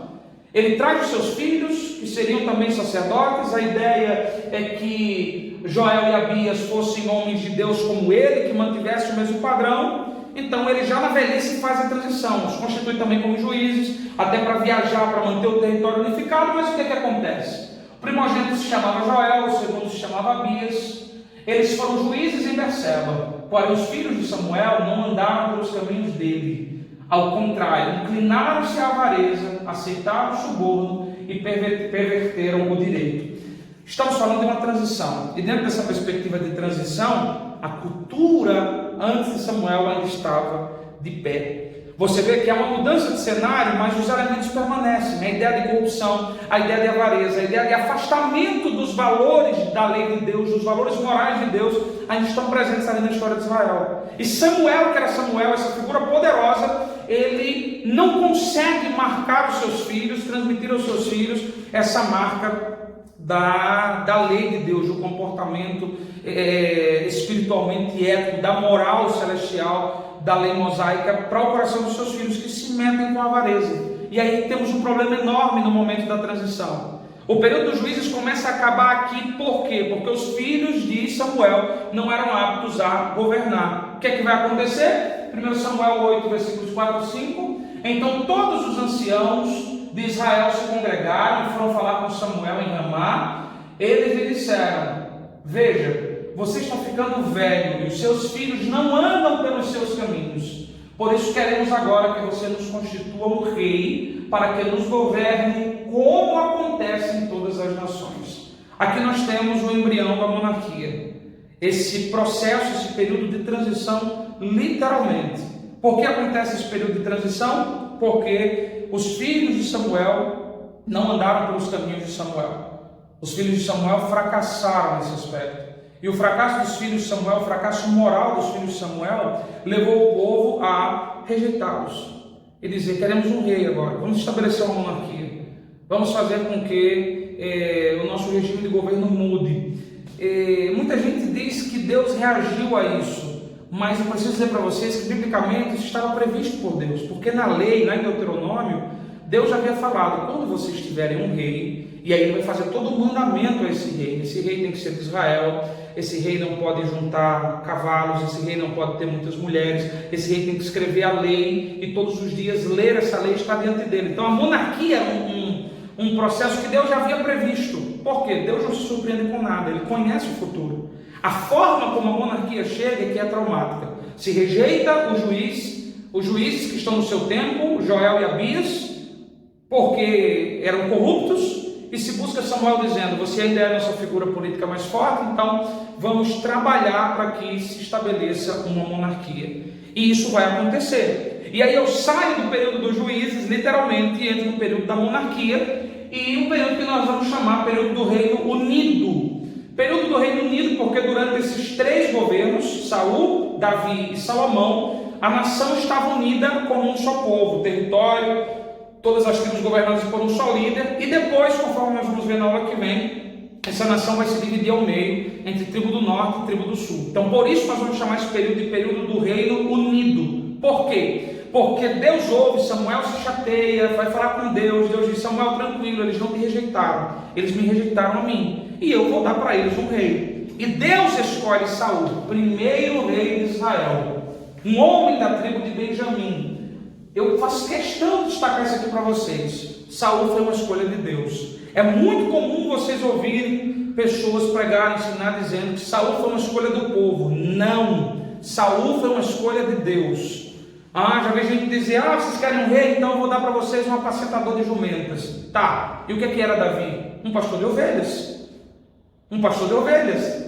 S1: Ele traz os seus filhos, que seriam também sacerdotes. A ideia é que Joel e Abias fossem homens de Deus como ele, que mantivessem o mesmo padrão. Então ele já na velhice faz a transição, os constitui também como juízes, até para viajar, para manter o território unificado. Mas o que acontece? O primogênito se chamava Joel, o segundo se chamava Abias. Eles foram juízes em Berseba, porém os filhos de Samuel não andaram pelos caminhos dele. Ao contrário, inclinaram-se à avareza, aceitaram o suborno e perverteram o direito. Estamos falando de uma transição, e dentro dessa perspectiva de transição, a cultura antes de Samuel ainda estava de pé. Você vê que há uma mudança de cenário, mas os elementos permanecem. A ideia de corrupção, a ideia de avareza, a ideia de afastamento dos valores da lei de Deus, dos valores morais de Deus, ainda estão presentes ali na história de Israel. E Samuel, que era Samuel, essa figura poderosa, ele não consegue marcar os seus filhos, transmitir aos seus filhos essa marca da lei de Deus, do comportamento espiritualmente ético, da moral celestial, da lei mosaica para o coração dos seus filhos que se metem com a avareza. E aí temos um problema enorme no momento da transição. O período dos juízes começa a acabar aqui, por quê? Porque os filhos de Samuel não eram aptos a governar. O que é que vai acontecer? 1 Samuel 8, versículos 4 e 5. Então todos os anciãos de Israel se congregaram e foram falar com Samuel em Ramá. Eles lhe disseram: veja, você está ficando velho e os seus filhos não andam pelos seus caminhos. Por isso queremos agora que você nos constitua um rei para que nos governe como acontece em todas as nações. Aqui nós temos o embrião da monarquia. Esse processo, esse período de transição, literalmente. Por que acontece esse período de transição? Porque os filhos de Samuel não andaram pelos caminhos de Samuel. Os filhos de Samuel fracassaram nesse aspecto. E o fracasso dos filhos de Samuel, o fracasso moral dos filhos de Samuel, levou o povo a rejeitá-los e dizer: queremos um rei agora, vamos estabelecer uma monarquia, vamos fazer com que o nosso regime de governo mude. Muita gente diz que Deus reagiu a isso, mas eu preciso dizer para vocês que biblicamente isso estava previsto por Deus, porque na lei, lá em Deuteronômio, Deus já havia falado: quando vocês tiverem um rei, e aí ele vai fazer todo um mandamento a esse rei tem que ser de Israel, esse rei não pode juntar cavalos, esse rei não pode ter muitas mulheres, esse rei tem que escrever a lei e todos os dias ler essa lei está diante dele. Então a monarquia é um processo que Deus já havia previsto. Por quê? Deus não se surpreende com nada, ele conhece o futuro. A forma como a monarquia chega é que é traumática. Se rejeita os juízes que estão no seu tempo, Joel e Abias, porque eram corruptos, e se busca Samuel dizendo: você ainda é a nossa figura política mais forte, então vamos trabalhar para que se estabeleça uma monarquia. E isso vai acontecer. E aí eu saio do período dos juízes, literalmente, e entro no período da monarquia, e um período que nós vamos chamar período do Reino Unido. Período do Reino Unido porque durante esses 3 governos, Saul, Davi e Salomão, a nação estava unida como um só povo, território, todas as tribos governadas por um só líder, e depois, conforme nós vamos ver na aula que vem, essa nação vai se dividir ao meio, entre tribo do norte e tribo do sul. Então, por isso nós vamos chamar esse período de período do Reino Unido. Por quê? Porque Deus ouve, Samuel se chateia, vai falar com Deus, Deus diz: Samuel, tranquilo, eles não te rejeitaram, eles me rejeitaram a mim, e eu vou dar para eles um rei. E Deus escolhe Saul, primeiro rei de Israel, um homem da tribo de Benjamim. Eu faço questão de destacar isso aqui para vocês. Saul foi uma escolha de Deus. É muito comum vocês ouvirem pessoas pregarem, ensinar, dizendo que Saul foi uma escolha do povo. Não, Saul foi uma escolha de Deus. Já vi gente dizer: vocês querem um rei? Então eu vou dar para vocês um apacentador de jumentas. Tá, e o que era Davi? Um pastor de ovelhas. Um pastor de ovelhas.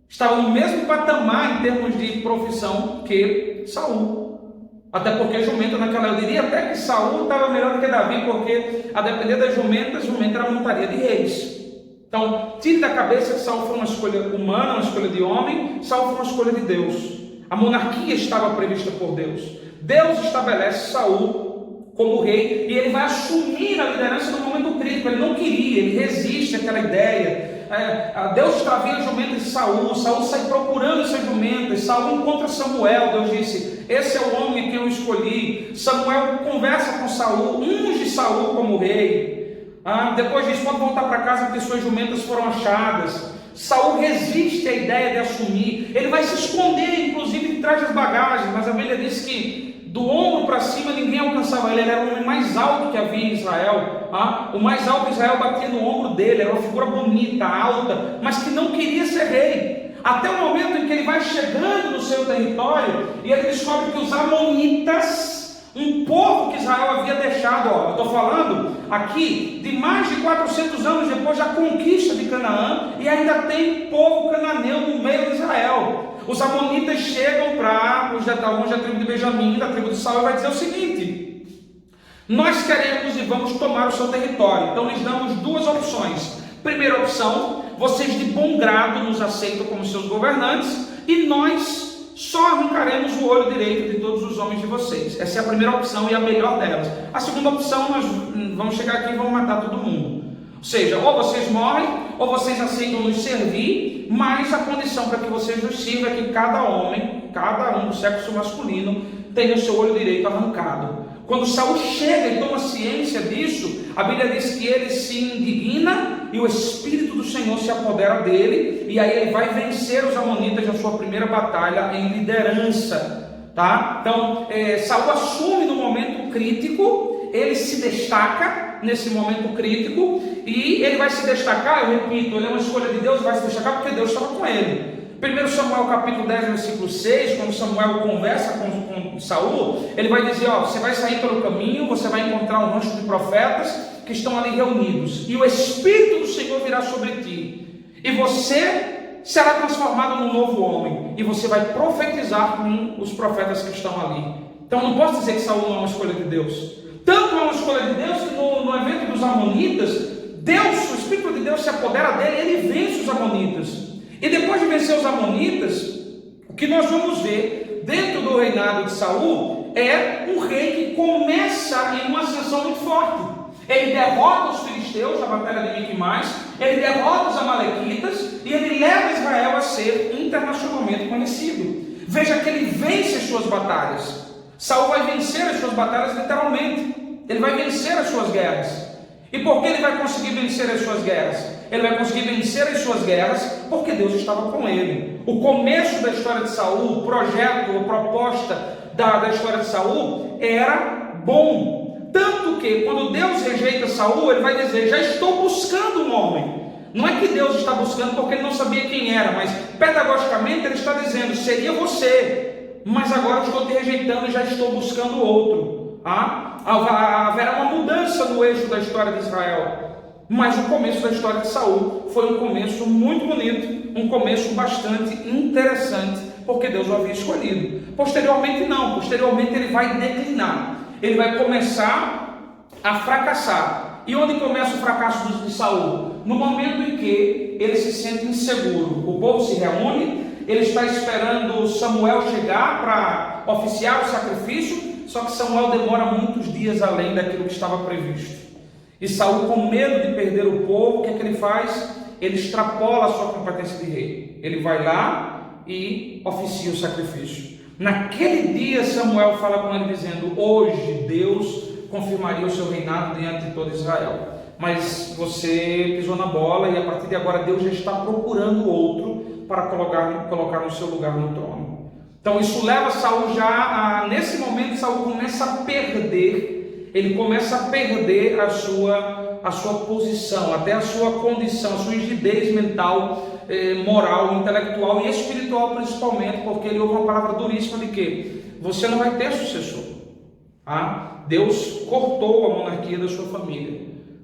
S1: Estava no mesmo patamar em termos de profissão que Saul. Até porque jumenta naquela, eu diria até que Saul estava melhor do que Davi, porque a depender das jumentas, jumenta era montaria de reis. Então, tire da cabeça que Saul foi uma escolha humana, uma escolha de homem. Saul foi uma escolha de Deus. A monarquia estava prevista por Deus. Deus estabelece Saul como rei e ele vai assumir a liderança no momento crítico. Ele não queria, ele resiste àquela ideia. Deus extravia as jumentas de Saul. Saul sai procurando essas jumentas. Saul encontra Samuel. Deus disse: esse é o homem que eu escolhi. Samuel conversa com Saul, unge Saul como rei. Depois disso, pode voltar para casa porque suas jumentas foram achadas. Saul resiste à ideia de assumir. Ele vai se esconder, inclusive, atrás das bagagens. Mas a Bíblia diz que do ombro para cima ninguém alcançava ele. Ele era o homem mais alto que havia em Israel. O mais alto de Israel batia no ombro dele. Era uma figura bonita, alta, mas que não queria ser rei. Até o momento em que ele vai chegando no seu território e ele descobre que os amonitas, um povo que Israel havia deixado, eu estou falando aqui de mais de 400 anos depois da conquista de Canaã, e ainda tem povo cananeu no meio de Israel. Os amonitas chegam para os da tribo de Benjamim, da tribo de Saul, e vai dizer o seguinte: nós queremos e vamos tomar o seu território. Então lhes damos 2 opções. Primeira opção: vocês de bom grado nos aceitam como seus governantes e nós só arrancaremos o olho direito de todos os homens de vocês. Essa é a primeira opção e a melhor delas. A segunda opção: nós vamos chegar aqui e vamos matar todo mundo. Ou seja, ou vocês morrem, ou vocês aceitam nos servir, mas a condição para que vocês nos sirvam é que cada homem, cada um do sexo masculino, tenha o seu olho direito arrancado. Quando Saul chega e toma ciência disso, a Bíblia diz que ele se indigna e o Espírito do Senhor se apodera dele, e aí ele vai vencer os amonitas na sua primeira batalha em liderança, tá? Então, Saul assume no momento crítico, ele se destaca nesse momento crítico, e ele vai se destacar, eu repito, ele é uma escolha de Deus, vai se destacar porque Deus estava com ele. 1 Samuel capítulo 10, versículo 6, quando Samuel conversa com Saul, ele vai dizer, você vai sair pelo caminho, você vai encontrar um rancho de profetas que estão ali reunidos, e o Espírito do Senhor virá sobre ti, e você será transformado num novo homem, e você vai profetizar com os profetas que estão ali. Então não posso dizer que Saul não é uma escolha de Deus. Tanto é uma escolha de Deus que no evento dos amonitas, o Espírito de Deus se apodera dele, ele vence os amonitas. E depois de vencer os amonitas, o que nós vamos ver dentro do reinado de Saul é um rei que começa em uma ascensão muito forte. Ele derrota os filisteus na batalha de Miquimais, ele derrota os amalequitas e ele leva Israel a ser internacionalmente conhecido. Veja que ele vence as suas batalhas. Saul vai vencer as suas batalhas literalmente. Ele vai vencer as suas guerras. E por que ele vai conseguir vencer as suas guerras? Ele vai conseguir vencer as suas guerras porque Deus estava com ele. O começo da história de Saul, o projeto, a proposta da história de Saul era bom. Tanto que quando Deus rejeita Saul, ele vai dizer, já estou buscando um homem. Não é que Deus está buscando porque ele não sabia quem era, mas pedagogicamente ele está dizendo, seria você, mas agora eu estou te rejeitando e já estou buscando outro. Haverá uma mudança no eixo da história de Israel. Mas o começo da história de Saul foi um começo muito bonito, um começo bastante interessante, porque Deus o havia escolhido. Posteriormente não, posteriormente ele vai declinar, ele vai começar a fracassar. E onde começa o fracasso de Saul? No momento em que ele se sente inseguro. O povo se reúne, ele está esperando Samuel chegar para oficiar o sacrifício, só que Samuel demora muitos dias além daquilo que estava previsto. E Saul, com medo de perder o povo, o que é que ele faz? Ele extrapola a sua competência de rei. Ele vai lá e oficia o sacrifício. Naquele dia Samuel fala com ele dizendo, hoje Deus confirmaria o seu reinado diante de todo Israel. Mas você pisou na bola e a partir de agora Deus já está procurando outro para colocar no seu lugar no trono. Então isso leva Saul nesse momento Saul começa a perder, ele começa a perder a sua posição, até a sua condição, a sua rigidez mental, moral, intelectual e espiritual principalmente, porque ele ouve uma palavra duríssima de que você não vai ter sucessor. Deus cortou a monarquia da sua família.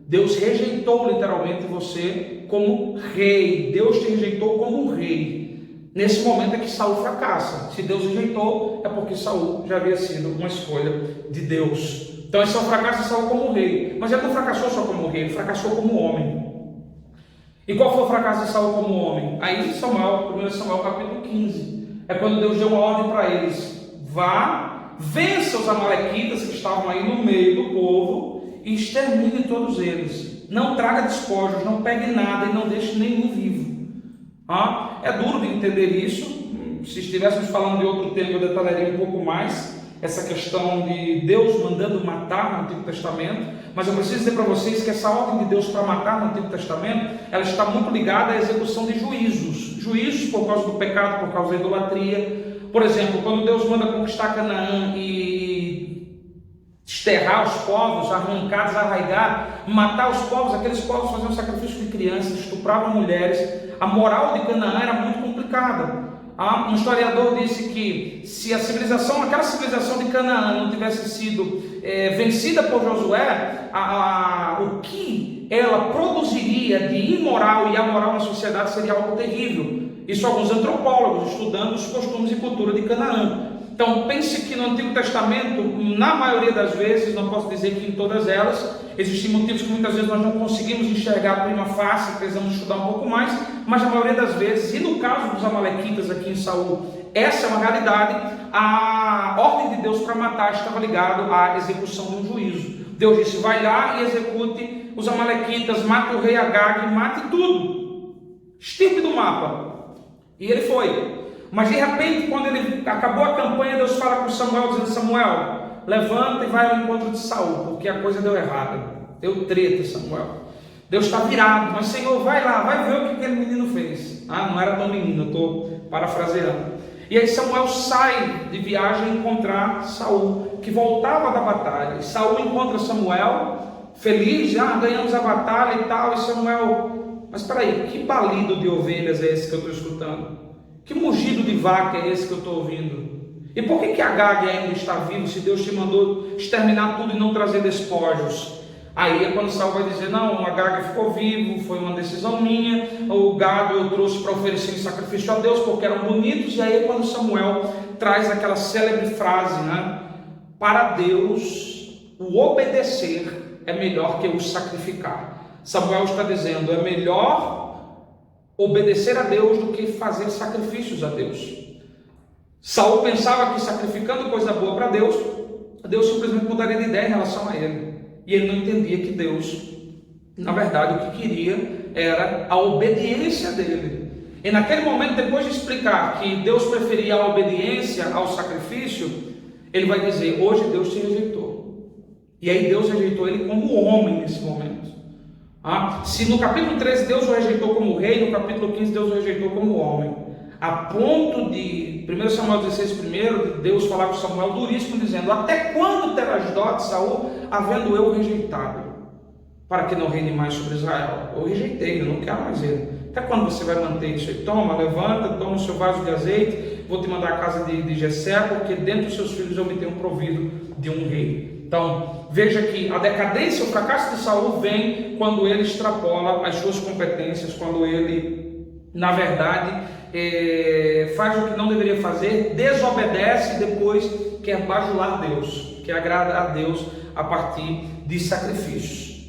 S1: Deus rejeitou literalmente você como rei. Deus te rejeitou como rei. Nesse momento é que Saul fracassa. Se Deus rejeitou, é porque Saul já havia sido uma escolha de Deus. Então esse é o fracasso de Saul como rei. Mas ele não fracassou só como rei, ele fracassou como homem. E qual foi o fracasso de Saul como homem? Aí 1 Samuel capítulo 15. É quando Deus deu uma ordem para eles. Vá, vença os amalequitas que estavam aí no meio do povo e extermine todos eles. Não traga despojos, não pegue nada e não deixe nenhum vivo. É duro de entender isso. Se estivéssemos falando de outro tema, eu detalharia um pouco mais essa questão de Deus mandando matar no Antigo Testamento. Mas eu preciso dizer para vocês que essa ordem de Deus para matar no Antigo Testamento, ela está muito ligada à execução de juízos. Juízos por causa do pecado, por causa da idolatria. Por exemplo, quando Deus manda conquistar Canaã e desterrar os povos, arrancar, desarraigar, matar os povos, aqueles povos faziam sacrifício de crianças, estupravam mulheres. A moral de Canaã era muito complicada. Um historiador disse que se aquela civilização de Canaã não tivesse sido vencida por Josué, o que ela produziria de imoral e amoral na sociedade seria algo terrível. Isso alguns antropólogos estudando os costumes e cultura de Canaã. Então pense que no Antigo Testamento, na maioria das vezes, não posso dizer que em todas elas, existem motivos que muitas vezes nós não conseguimos enxergar prima facie, precisamos estudar um pouco mais, mas na maioria das vezes, e no caso dos amalequitas aqui em Saul, essa é uma realidade. A ordem de Deus para matar estava ligada à execução de um juízo. Deus disse, vai lá e execute os amalequitas, mate o rei Agag, mate tudo, extirpe do mapa. E ele foi. Mas de repente, quando ele acabou a campanha, Deus fala com Samuel, dizendo: Samuel, levanta e vai ao encontro de Saul, porque a coisa deu errada, deu treta, Samuel. Deus está virado, mas Senhor, vai lá, vai ver o que aquele menino fez. Não era tão menino, eu estou parafraseando. E aí Samuel sai de viagem encontrar Saul, que voltava da batalha. E Saul encontra Samuel, feliz, ganhamos a batalha e tal. E Samuel, mas espera aí, que balido de ovelhas é esse que eu estou escutando? Que mugido de vaca é esse que eu estou ouvindo? E por que Agag ainda está vivo, se Deus te mandou exterminar tudo e não trazer despojos? Aí é quando Saul vai dizer: não, Agag ficou vivo, foi uma decisão minha, o gado eu trouxe para oferecer em sacrifício a Deus, porque eram bonitos. E aí é quando Samuel traz aquela célebre frase, para Deus, o obedecer é melhor que o sacrificar. Samuel está dizendo: é melhor obedecer a Deus do que fazer sacrifícios a Deus. Saul pensava que sacrificando coisa boa para Deus, Deus simplesmente mudaria de ideia em relação a ele. E ele não entendia que Deus, na verdade, o que queria era a obediência dele. E naquele momento, depois de explicar que Deus preferia a obediência ao sacrifício, ele vai dizer: hoje Deus te rejeitou. E aí Deus rejeitou ele como homem nesse momento. Se no capítulo 13 Deus o rejeitou como rei, no capítulo 15 Deus o rejeitou como homem. A ponto de 1 Samuel 16, de Deus falar com Samuel duríssimo, dizendo: até quando terás dó de Saul, havendo eu rejeitado, para que não reine mais sobre Israel? Eu rejeitei, eu não quero mais ele. Até quando você vai manter isso aí? Toma, levanta, toma o seu vaso de azeite, vou te mandar à casa de Jessé, porque dentre os seus filhos eu me tenho provido de um rei. Então, veja que a decadência, o fracasso de Saul vem quando ele extrapola as suas competências, quando ele, na verdade, faz o que não deveria fazer, desobedece e depois quer bajular Deus, quer agradar a Deus a partir de sacrifícios.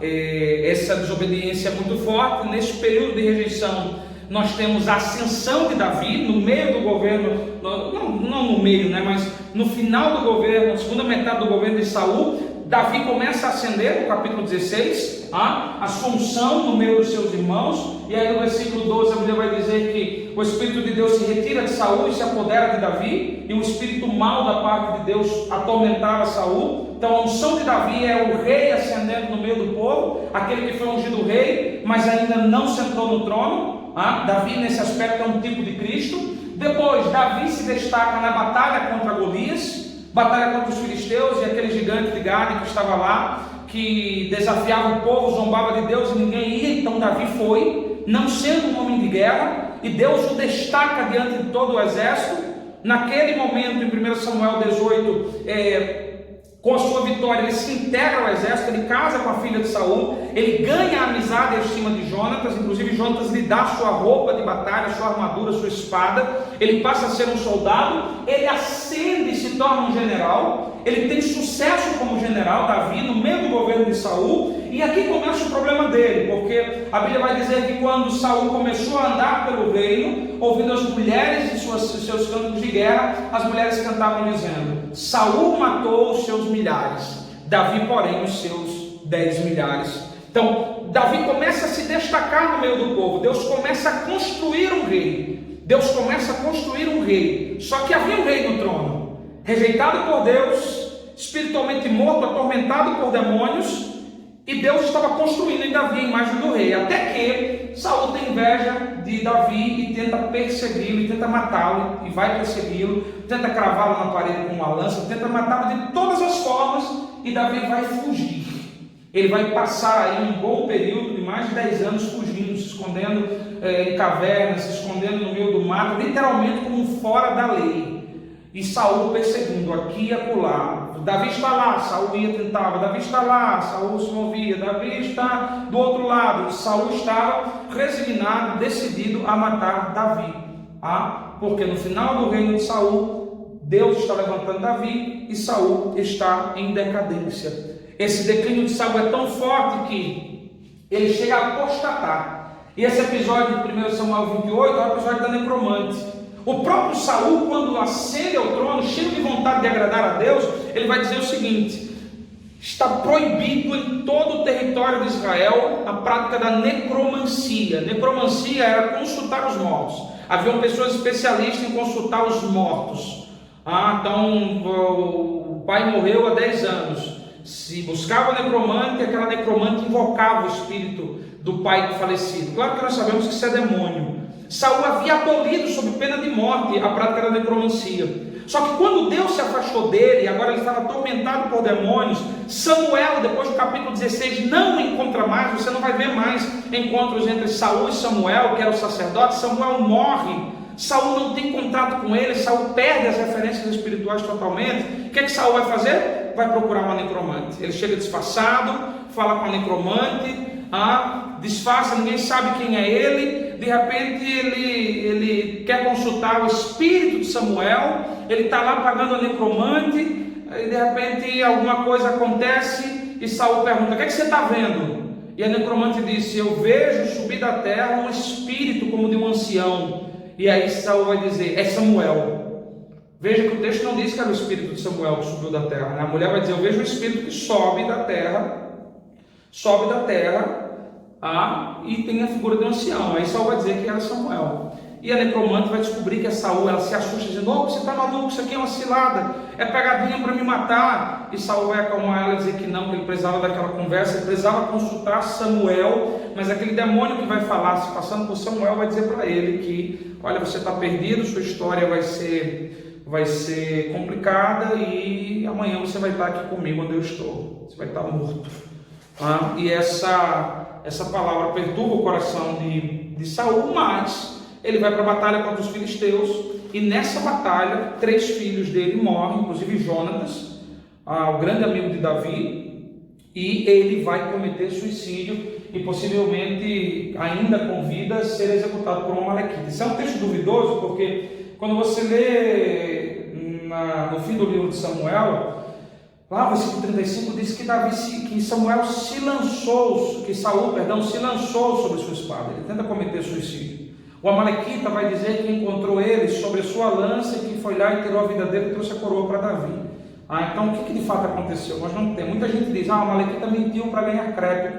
S1: Essa desobediência é muito forte. Nesse período de rejeição, nós temos a ascensão de Davi no meio do governo, não no meio, mas no final do governo, na segunda metade do governo de Saul. Davi começa a ascender, no capítulo 16, a sua unção no meio dos seus irmãos. E aí no versículo 12 a Bíblia vai dizer que o Espírito de Deus se retira de Saul e se apodera de Davi, e um espírito mau da parte de Deus atormentava Saul. Então a unção de Davi é o rei ascendendo no meio do povo, aquele que foi ungido rei, mas ainda não sentou no trono. Davi nesse aspecto é um tipo de Cristo. Depois Davi se destaca na batalha contra Golias, batalha contra os filisteus, e aquele gigante de Gade que estava lá, que desafiava o povo, zombava de Deus e ninguém ia. Então Davi foi, não sendo um homem de guerra, e Deus o destaca diante de todo o exército. Naquele momento, em 1 Samuel 18, com a sua vitória, ele se integra ao exército, ele casa com a filha de Saul, ele ganha a amizade e a estima de Jonatas. Inclusive Jonatas lhe dá sua roupa de batalha, sua armadura, sua espada. Ele passa a ser um soldado, ele ascende e se torna um general. Ele tem sucesso como general, Davi, no meio do governo de Saul. E aqui começa o problema dele, porque a Bíblia vai dizer que quando Saul começou a andar pelo reino, ouvindo as mulheres e seus cantos de guerra, as mulheres cantavam dizendo: Saul matou os seus milhares, Davi, porém, os seus 10 milhares. Então, Davi começa a se destacar no meio do povo. Deus começa a construir um rei. Deus começa a construir um rei. Só que havia um rei no trono, rejeitado por Deus, espiritualmente morto, atormentado por demônios. E Deus estava construindo em Davi a imagem do rei. Até que Saul tem inveja de Davi e tenta persegui-lo, e tenta matá-lo, e vai persegui-lo, tenta cravá-lo na parede com uma lança, tenta matá-lo de todas as formas, e Davi vai fugir. Ele vai passar aí um bom período de mais de 10 anos fugindo, se escondendo em cavernas, se escondendo no meio do mato, literalmente como fora da lei. E Saul perseguindo aqui e acolá. Davi está lá, Saul ia, tentava. Davi está lá, Saul se movia. Davi está do outro lado. Saul estava resignado, decidido a matar Davi. Porque no final do reino de Saul, Deus está levantando Davi e Saul está em decadência. Esse declínio de Saul é tão forte que ele chega a apostatar. E esse episódio de 1 Samuel 28 é o episódio da necromante. O próprio Saul, quando ascende ao trono, cheio de vontade de agradar a Deus, ele vai dizer o seguinte: Está proibido em todo o território de Israel a prática da necromancia. Necromancia era consultar os mortos. Haviam pessoas especialistas em consultar os mortos. Então o pai morreu há 10 anos. Se buscava o necromante, aquela necromante invocava o espírito do pai falecido. Claro que nós sabemos que isso é demônio. Saul havia abolido sob pena de morte a prática da necromancia. Só que quando Deus se afastou dele, agora ele estava atormentado por demônios, Samuel, depois do capítulo 16, não o encontra mais. Você não vai ver mais encontros entre Saul e Samuel, que era o sacerdote. Samuel morre, Saul não tem contato com ele, Saul perde as referências espirituais totalmente. O que é que Saul vai fazer? Vai procurar uma necromante. Ele chega disfarçado, fala com a necromante, disfarça, ninguém sabe quem é ele. De repente ele quer consultar o espírito de Samuel, ele está lá pagando a necromante, e de repente alguma coisa acontece e Saul pergunta: o que é que você está vendo? E a necromante disse: eu vejo subir da terra um espírito como de um ancião. E aí Saul vai dizer: é Samuel. Veja que o texto não diz que era o espírito de Samuel que subiu da terra, né? A mulher vai dizer: eu vejo um espírito que sobe da terra, e tem a figura de um ancião. Aí Saul vai dizer que era Samuel. E a necromante vai descobrir que é Saul. Ela se assusta dizendo: oh, você está maluco, isso aqui é uma cilada, é pegadinha para me matar. E Saul vai acalmar ela e dizer que não, que ele precisava daquela conversa, ele precisava consultar Samuel. Mas aquele demônio que vai falar, se passando por Samuel, vai dizer para ele que: olha, você está perdido, sua história vai ser complicada, e amanhã você vai estar aqui comigo onde eu estou, você vai estar morto. E essa palavra perturba o coração de Saul, mas ele vai para a batalha contra os filisteus, e nessa batalha 3 filhos dele morrem, inclusive Jonatas, o grande amigo de Davi, e ele vai cometer suicídio e possivelmente ainda com vida ser executado por uma amalequita. Isso é um texto duvidoso, porque quando você lê no fim do livro de Samuel, lá no versículo 35 diz que Saul se lançou sobre sua espada. Ele tenta cometer suicídio. O amalequita vai dizer que encontrou ele sobre a sua lança, e que foi lá e tirou a vida dele e trouxe a coroa para Davi. Então o que de fato aconteceu? Nós não temos. Muita gente diz: o amalequita mentiu para ganhar crédito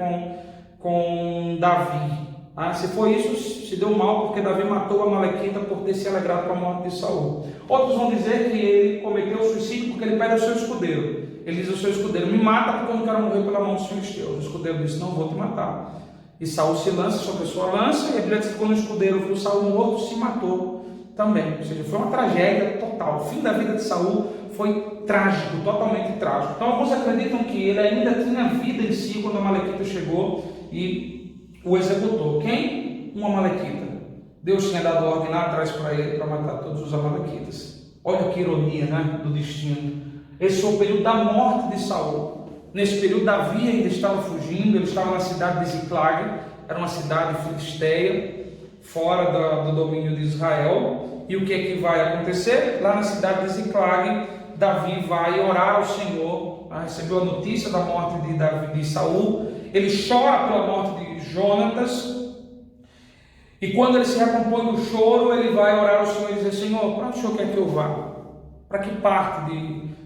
S1: com Davi. Se foi isso, se deu mal porque Davi matou o amalequita por ter se alegrado com a morte de Saul. Outros vão dizer que ele cometeu suicídio porque ele pede ao seu escudeiro. Ele diz ao seu escudeiro: me mata porque eu não quero morrer pela mão dos filisteus. O escudeiro disse: não vou te matar. E Saul se lança sobre a sua lança, e a Bíblia diz que quando o escudeiro viu Saul morto, se matou também. Ou seja, foi uma tragédia total. O fim da vida de Saul foi trágico, totalmente trágico. Então alguns acreditam que ele ainda tinha vida em si quando a amalequita chegou e o executou. Quem? Um amalequita. Deus tinha dado ordem lá atrás para ele para matar todos os amalequitas. Olha que ironia, né, do destino. Esse foi o período da morte de Saul. Nesse período, Davi ainda estava fugindo, ele estava na cidade de Ziclag, era uma cidade filisteia, fora do domínio de Israel. E o que é que vai acontecer? Lá na cidade de Ziclag, Davi vai orar ao Senhor, recebeu a notícia da morte de Saul, ele chora pela morte de Jonatas, e quando ele se recompõe do choro, ele vai orar ao Senhor e dizer: Senhor, para onde o Senhor quer que eu vá? Para que parte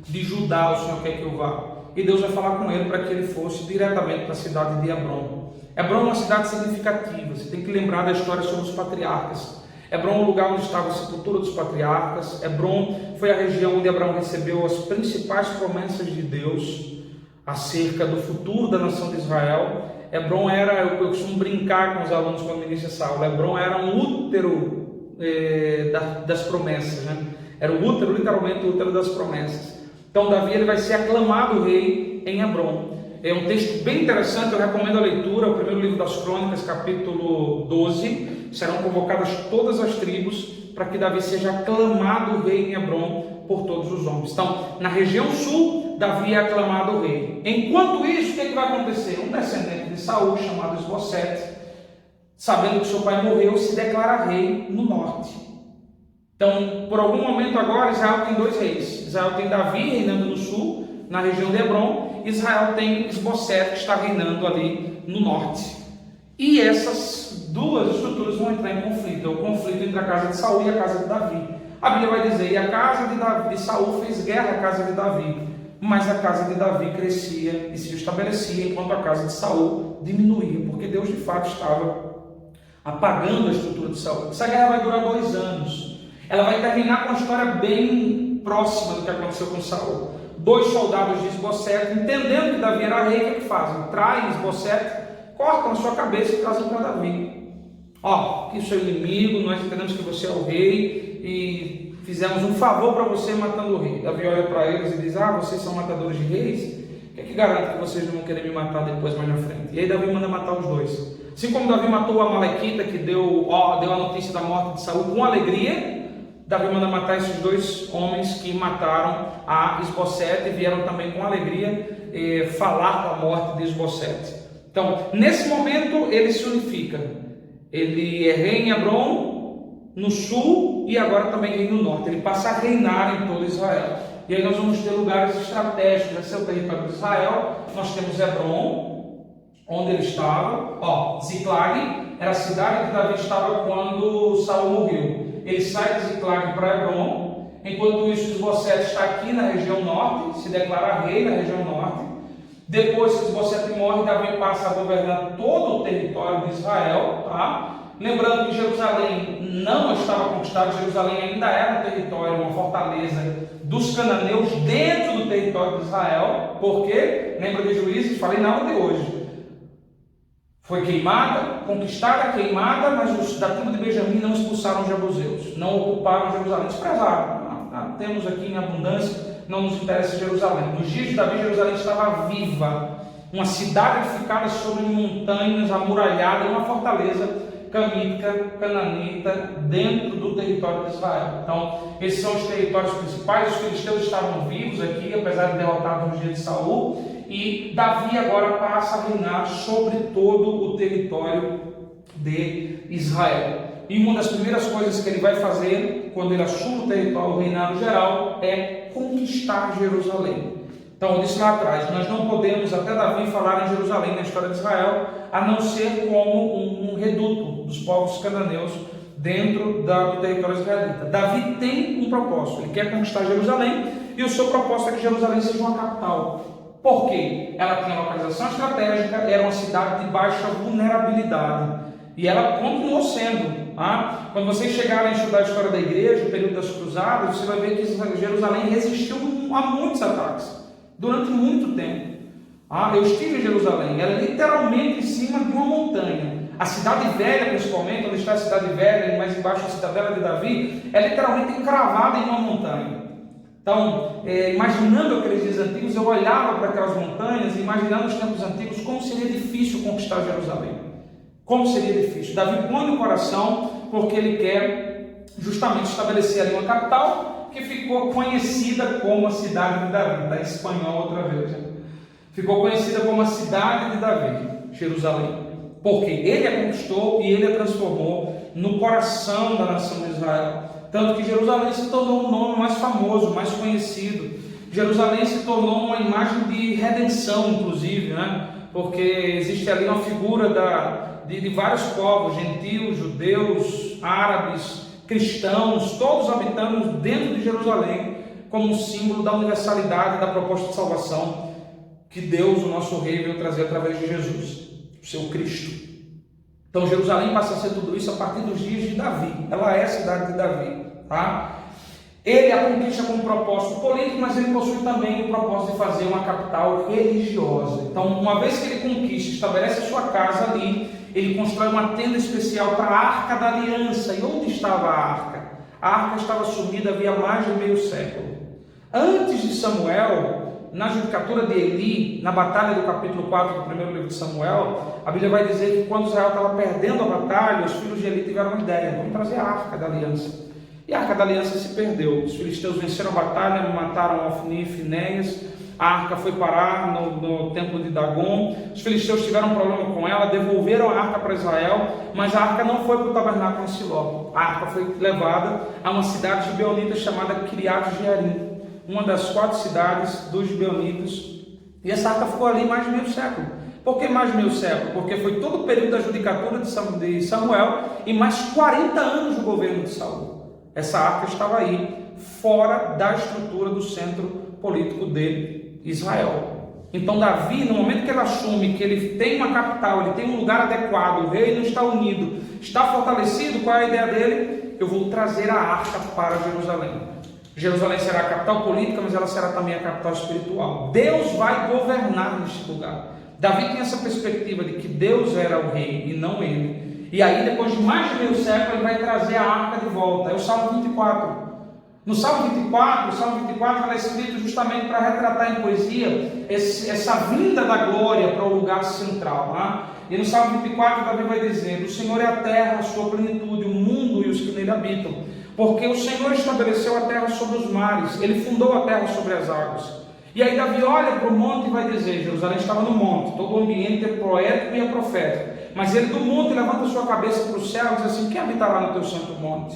S1: de Judá o Senhor quer que eu vá? E Deus vai falar com ele para que ele fosse diretamente para a cidade de Hebrom. Hebrom é uma cidade significativa. Você tem que lembrar da história sobre os patriarcas. Hebrom é o lugar onde estava a sepultura dos patriarcas. Hebrom foi a região onde Abraão recebeu as principais promessas de Deus acerca do futuro da nação de Israel. Hebrom era, eu costumo brincar com os alunos quando me inicia essa aula, Hebrom era um útero das promessas, né? Era o útero, literalmente o útero das promessas. Então Davi ele vai ser aclamado rei em Hebrom. É um texto bem interessante, eu recomendo a leitura, o primeiro livro das Crônicas, capítulo 12. Serão convocadas todas as tribos para que Davi seja aclamado rei em Hebrom por todos os homens. Então, na região sul, Davi é aclamado rei. Enquanto isso, o que vai acontecer? Um descendente de Saul, chamado Esbocete, sabendo que seu pai morreu, se declara rei no norte. Então, por algum momento agora, Israel tem 2 reis. Israel tem Davi reinando no sul, na região de Hebrom. Israel tem Esbocete, que está reinando ali no norte. E essas 2 estruturas vão entrar em conflito. É o conflito entre a casa de Saul e a casa de Davi. A Bíblia vai dizer: e a casa de Saul fez guerra à casa de Davi. mas a casa de Davi crescia e se estabelecia, enquanto a casa de Saul diminuía, porque Deus de fato estava apagando a estrutura de Saul. Essa guerra vai durar 2 anos. Ela vai terminar com uma história bem próxima do que aconteceu com Saul. 2 soldados de Isbosete, entendendo que Davi era rei, o que fazem? Traem Isbosete, cortam a sua cabeça e trazem para Davi. Ó, que seu inimigo, nós entendemos que você é o rei e fizemos um favor para você matando o rei. Davi olha para eles e diz: vocês são matadores de reis? O que é que garante que vocês não vão querer me matar depois, mais na frente? E aí Davi manda matar os 2. Assim como Davi matou o Amalequita, que deu a notícia da morte de Saul com alegria, Davi manda matar esses 2 homens que mataram a Isbosete e vieram também com alegria falar da morte de Isbosete. Então, nesse momento, ele se unifica. Ele é rei em Hebrom, no sul, e agora também rei no norte. Ele passa a reinar em todo Israel. E aí nós vamos ter lugares estratégicos. Esse é o território de Israel. Nós temos Hebrom, onde ele estava. Ziclag era a cidade que Davi estava quando Saul morreu. Ele sai de Ziclag para Hebrom. Enquanto isso, Isbosete está aqui na região norte, se declara rei na região norte. Depois que Isbosete morre, Davi passa a governar todo o território de Israel, tá? Lembrando que Jerusalém não estava conquistada, Jerusalém ainda era um território, uma fortaleza dos cananeus dentro do território de Israel, porque, lembra de Juízes, falei na aula de hoje, foi queimada, conquistada, queimada, mas os da tribo de Benjamim não expulsaram os jebuseus, não ocuparam Jerusalém, desprezaram. Temos aqui em abundância, não nos interessa Jerusalém. Nos dias de Davi, Jerusalém estava viva, uma cidade edificada sobre montanhas, amuralhada, uma fortaleza camítica, cananita, dentro do território de Israel. Então, esses são os territórios principais. Os filisteus estavam vivos aqui, apesar de derrotados nos dias de Saul, e Davi agora passa a reinar sobre todo o território de Israel. E uma das primeiras coisas que ele vai fazer, quando ele assume o território, o reinado geral, é conquistar Jerusalém. Então, eu disse lá atrás, nós não podemos, até Davi, falar em Jerusalém na história de Israel, a não ser como um reduto dos povos cananeus dentro do território israelita. Davi tem um propósito, ele quer conquistar Jerusalém, e o seu propósito é que Jerusalém seja uma capital. Por quê? Ela tinha localização estratégica, era uma cidade de baixa vulnerabilidade, e ela continuou sendo. Quando vocês chegarem a estudar a história da igreja, o período das cruzadas, você vai ver que Jerusalém resistiu a muitos ataques, durante muito tempo. Eu estive em Jerusalém, ela é literalmente em cima de uma montanha. A cidade velha, principalmente, onde está a cidade velha, mais embaixo a cidadela de Davi, é literalmente encravada em uma montanha. Então, imaginando aqueles dias antigos, eu olhava para aquelas montanhas, imaginando os tempos antigos, como seria difícil conquistar Jerusalém. Como seria difícil. Davi põe no coração, porque ele quer justamente estabelecer ali uma capital que ficou conhecida como a cidade de Davi. Está em espanhol outra vez. Ficou conhecida como a cidade de Davi, Jerusalém. Porque ele a conquistou e ele a transformou no coração da nação de Israel. Tanto que Jerusalém se tornou um nome mais famoso, mais conhecido. Jerusalém se tornou uma imagem de redenção, inclusive, né? Porque existe ali uma figura de vários povos, gentios, judeus, árabes, cristãos, todos habitando dentro de Jerusalém, como um símbolo da universalidade da proposta de salvação que Deus, o nosso Rei, veio trazer através de Jesus, o seu Cristo. Então Jerusalém passa a ser tudo isso a partir dos dias de Davi. Ela é a cidade de Davi, tá? Ele a conquista com um propósito político, mas ele possui também o propósito de fazer uma capital religiosa. Então, uma vez que ele conquista, estabelece a sua casa ali, ele constrói uma tenda especial para a Arca da Aliança. E onde estava a Arca? A Arca estava sumida havia mais de meio século. Antes de Samuel, na judicatura de Eli, na batalha do capítulo 4 do primeiro livro de Samuel, a Bíblia vai dizer que quando Israel estava perdendo a batalha, os filhos de Eli tiveram uma ideia: vamos trazer a Arca da Aliança. E a Arca da Aliança se perdeu. Os filisteus venceram a batalha, mataram Ofni e Finéias. A arca foi parar no templo de Dagon. Os filisteus tiveram um problema com ela, devolveram a arca para Israel, mas a arca não foi para o tabernáculo em Siló. A arca foi levada a uma cidade gibeonita chamada Kiriat Jearim, uma das 4 cidades dos gibeonitas. E essa arca ficou ali mais de meio século. Por que mais de meio século? Porque foi todo o período da judicatura de Samuel e mais 40 anos do governo de Saul. Essa arca estava aí, fora da estrutura do centro político de Israel. Então Davi, no momento que ele assume que ele tem uma capital, ele tem um lugar adequado, o reino está unido, está fortalecido, qual é a ideia dele? Eu vou trazer a arca para Jerusalém. Jerusalém será a capital política, mas ela será também a capital espiritual. Deus vai governar neste lugar. Davi tem essa perspectiva de que Deus era o rei e não ele. E aí, depois de mais de 1000 séculos, ele vai trazer a arca de volta. É o Salmo 24. No Salmo 24, o Salmo 24 é escrito justamente para retratar em poesia essa vinda da glória para o lugar central. Né? E no Salmo 24, Davi vai dizer: o Senhor é a terra, a sua plenitude, o mundo e os que nele habitam. Porque o Senhor estabeleceu a terra sobre os mares, ele fundou a terra sobre as águas. E aí Davi olha para o monte e vai dizer: Jerusalém estava no monte, todo o ambiente é poético e é profético. Mas ele do monte levanta sua cabeça para o céu e diz assim: quem habitará no teu santo monte?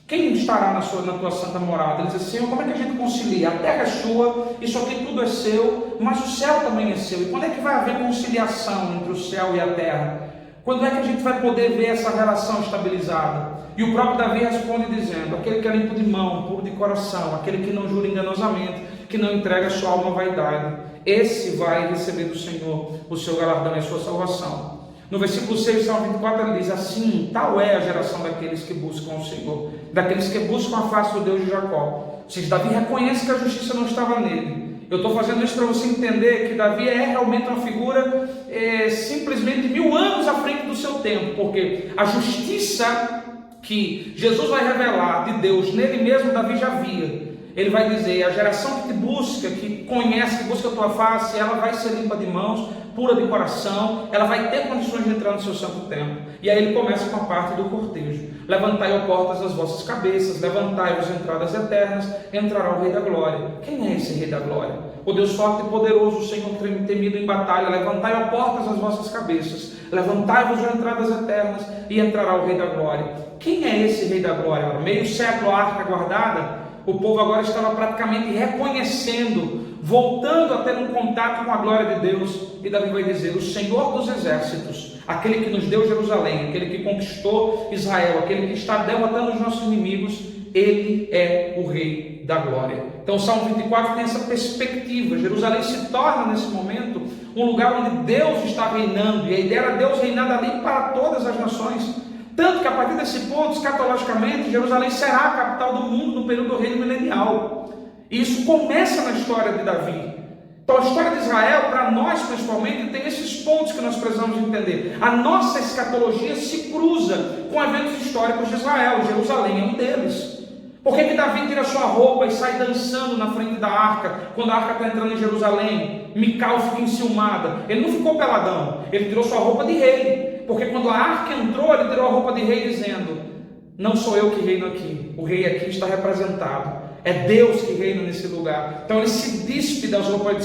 S1: Quem estará na tua santa morada? Ele diz assim: Senhor, como é que a gente concilia? A terra é sua, isso aqui tudo é seu, mas o céu também é seu. E quando é que vai haver conciliação entre o céu e a terra? Quando é que a gente vai poder ver essa relação estabilizada? E o próprio Davi responde dizendo: aquele que é limpo de mão, puro de coração, aquele que não jura enganosamente, que não entrega a sua alma à vaidade, esse vai receber do Senhor o seu galardão e a sua salvação. No versículo 6 do Salmo 24 ele diz assim: tal é a geração daqueles que buscam o Senhor, daqueles que buscam a face do Deus de Jacó. Ou seja, Davi reconhece que a justiça não estava nele. Eu estou fazendo isso para você entender que Davi é realmente uma figura simplesmente 1000 anos à frente do seu tempo, porque a justiça que Jesus vai revelar de Deus nele mesmo, Davi já via. Ele vai dizer: a geração que te busca, que conhece, que busca a tua face, ela vai ser limpa de mãos, pura de coração, ela vai ter condições de entrar no seu santo templo. E aí ele começa com a parte do cortejo: levantai, ó portas, as vossas cabeças, levantai-vos entradas eternas, entrará o Rei da Glória. Quem é esse Rei da Glória? O Deus forte e poderoso, o Senhor temido em batalha. Levantai, ó portas, as vossas cabeças, levantai-vos, ó entradas eternas, e entrará o Rei da Glória. Quem é esse Rei da Glória? Meio século a arca guardada, o povo agora estava praticamente reconhecendo, voltando a ter um contato com a glória de Deus. E Davi vai dizer: o Senhor dos exércitos, aquele que nos deu Jerusalém, aquele que conquistou Israel, aquele que está derrotando os nossos inimigos, ele é o Rei da Glória. Então o Salmo 24 tem essa perspectiva. Jerusalém se torna nesse momento um lugar onde Deus está reinando, e a ideia era Deus reinar dali para todas as nações. Tanto que a partir desse ponto, escatologicamente, Jerusalém será a capital do mundo no período do reino milenial. E isso começa na história de Davi. Então a história de Israel, para nós principalmente, tem esses pontos que nós precisamos entender. A nossa escatologia se cruza com eventos históricos de Israel. Jerusalém é um deles. Por que Davi tira sua roupa e sai dançando na frente da arca, quando a arca está entrando em Jerusalém? Mical fica enciumada. Ele não ficou peladão, ele tirou sua roupa de rei. Porque quando a arca entrou, ele tirou a roupa de rei dizendo: não sou eu que reino aqui, o rei aqui está representado. É Deus que reina nesse lugar. Então ele se despe das roupas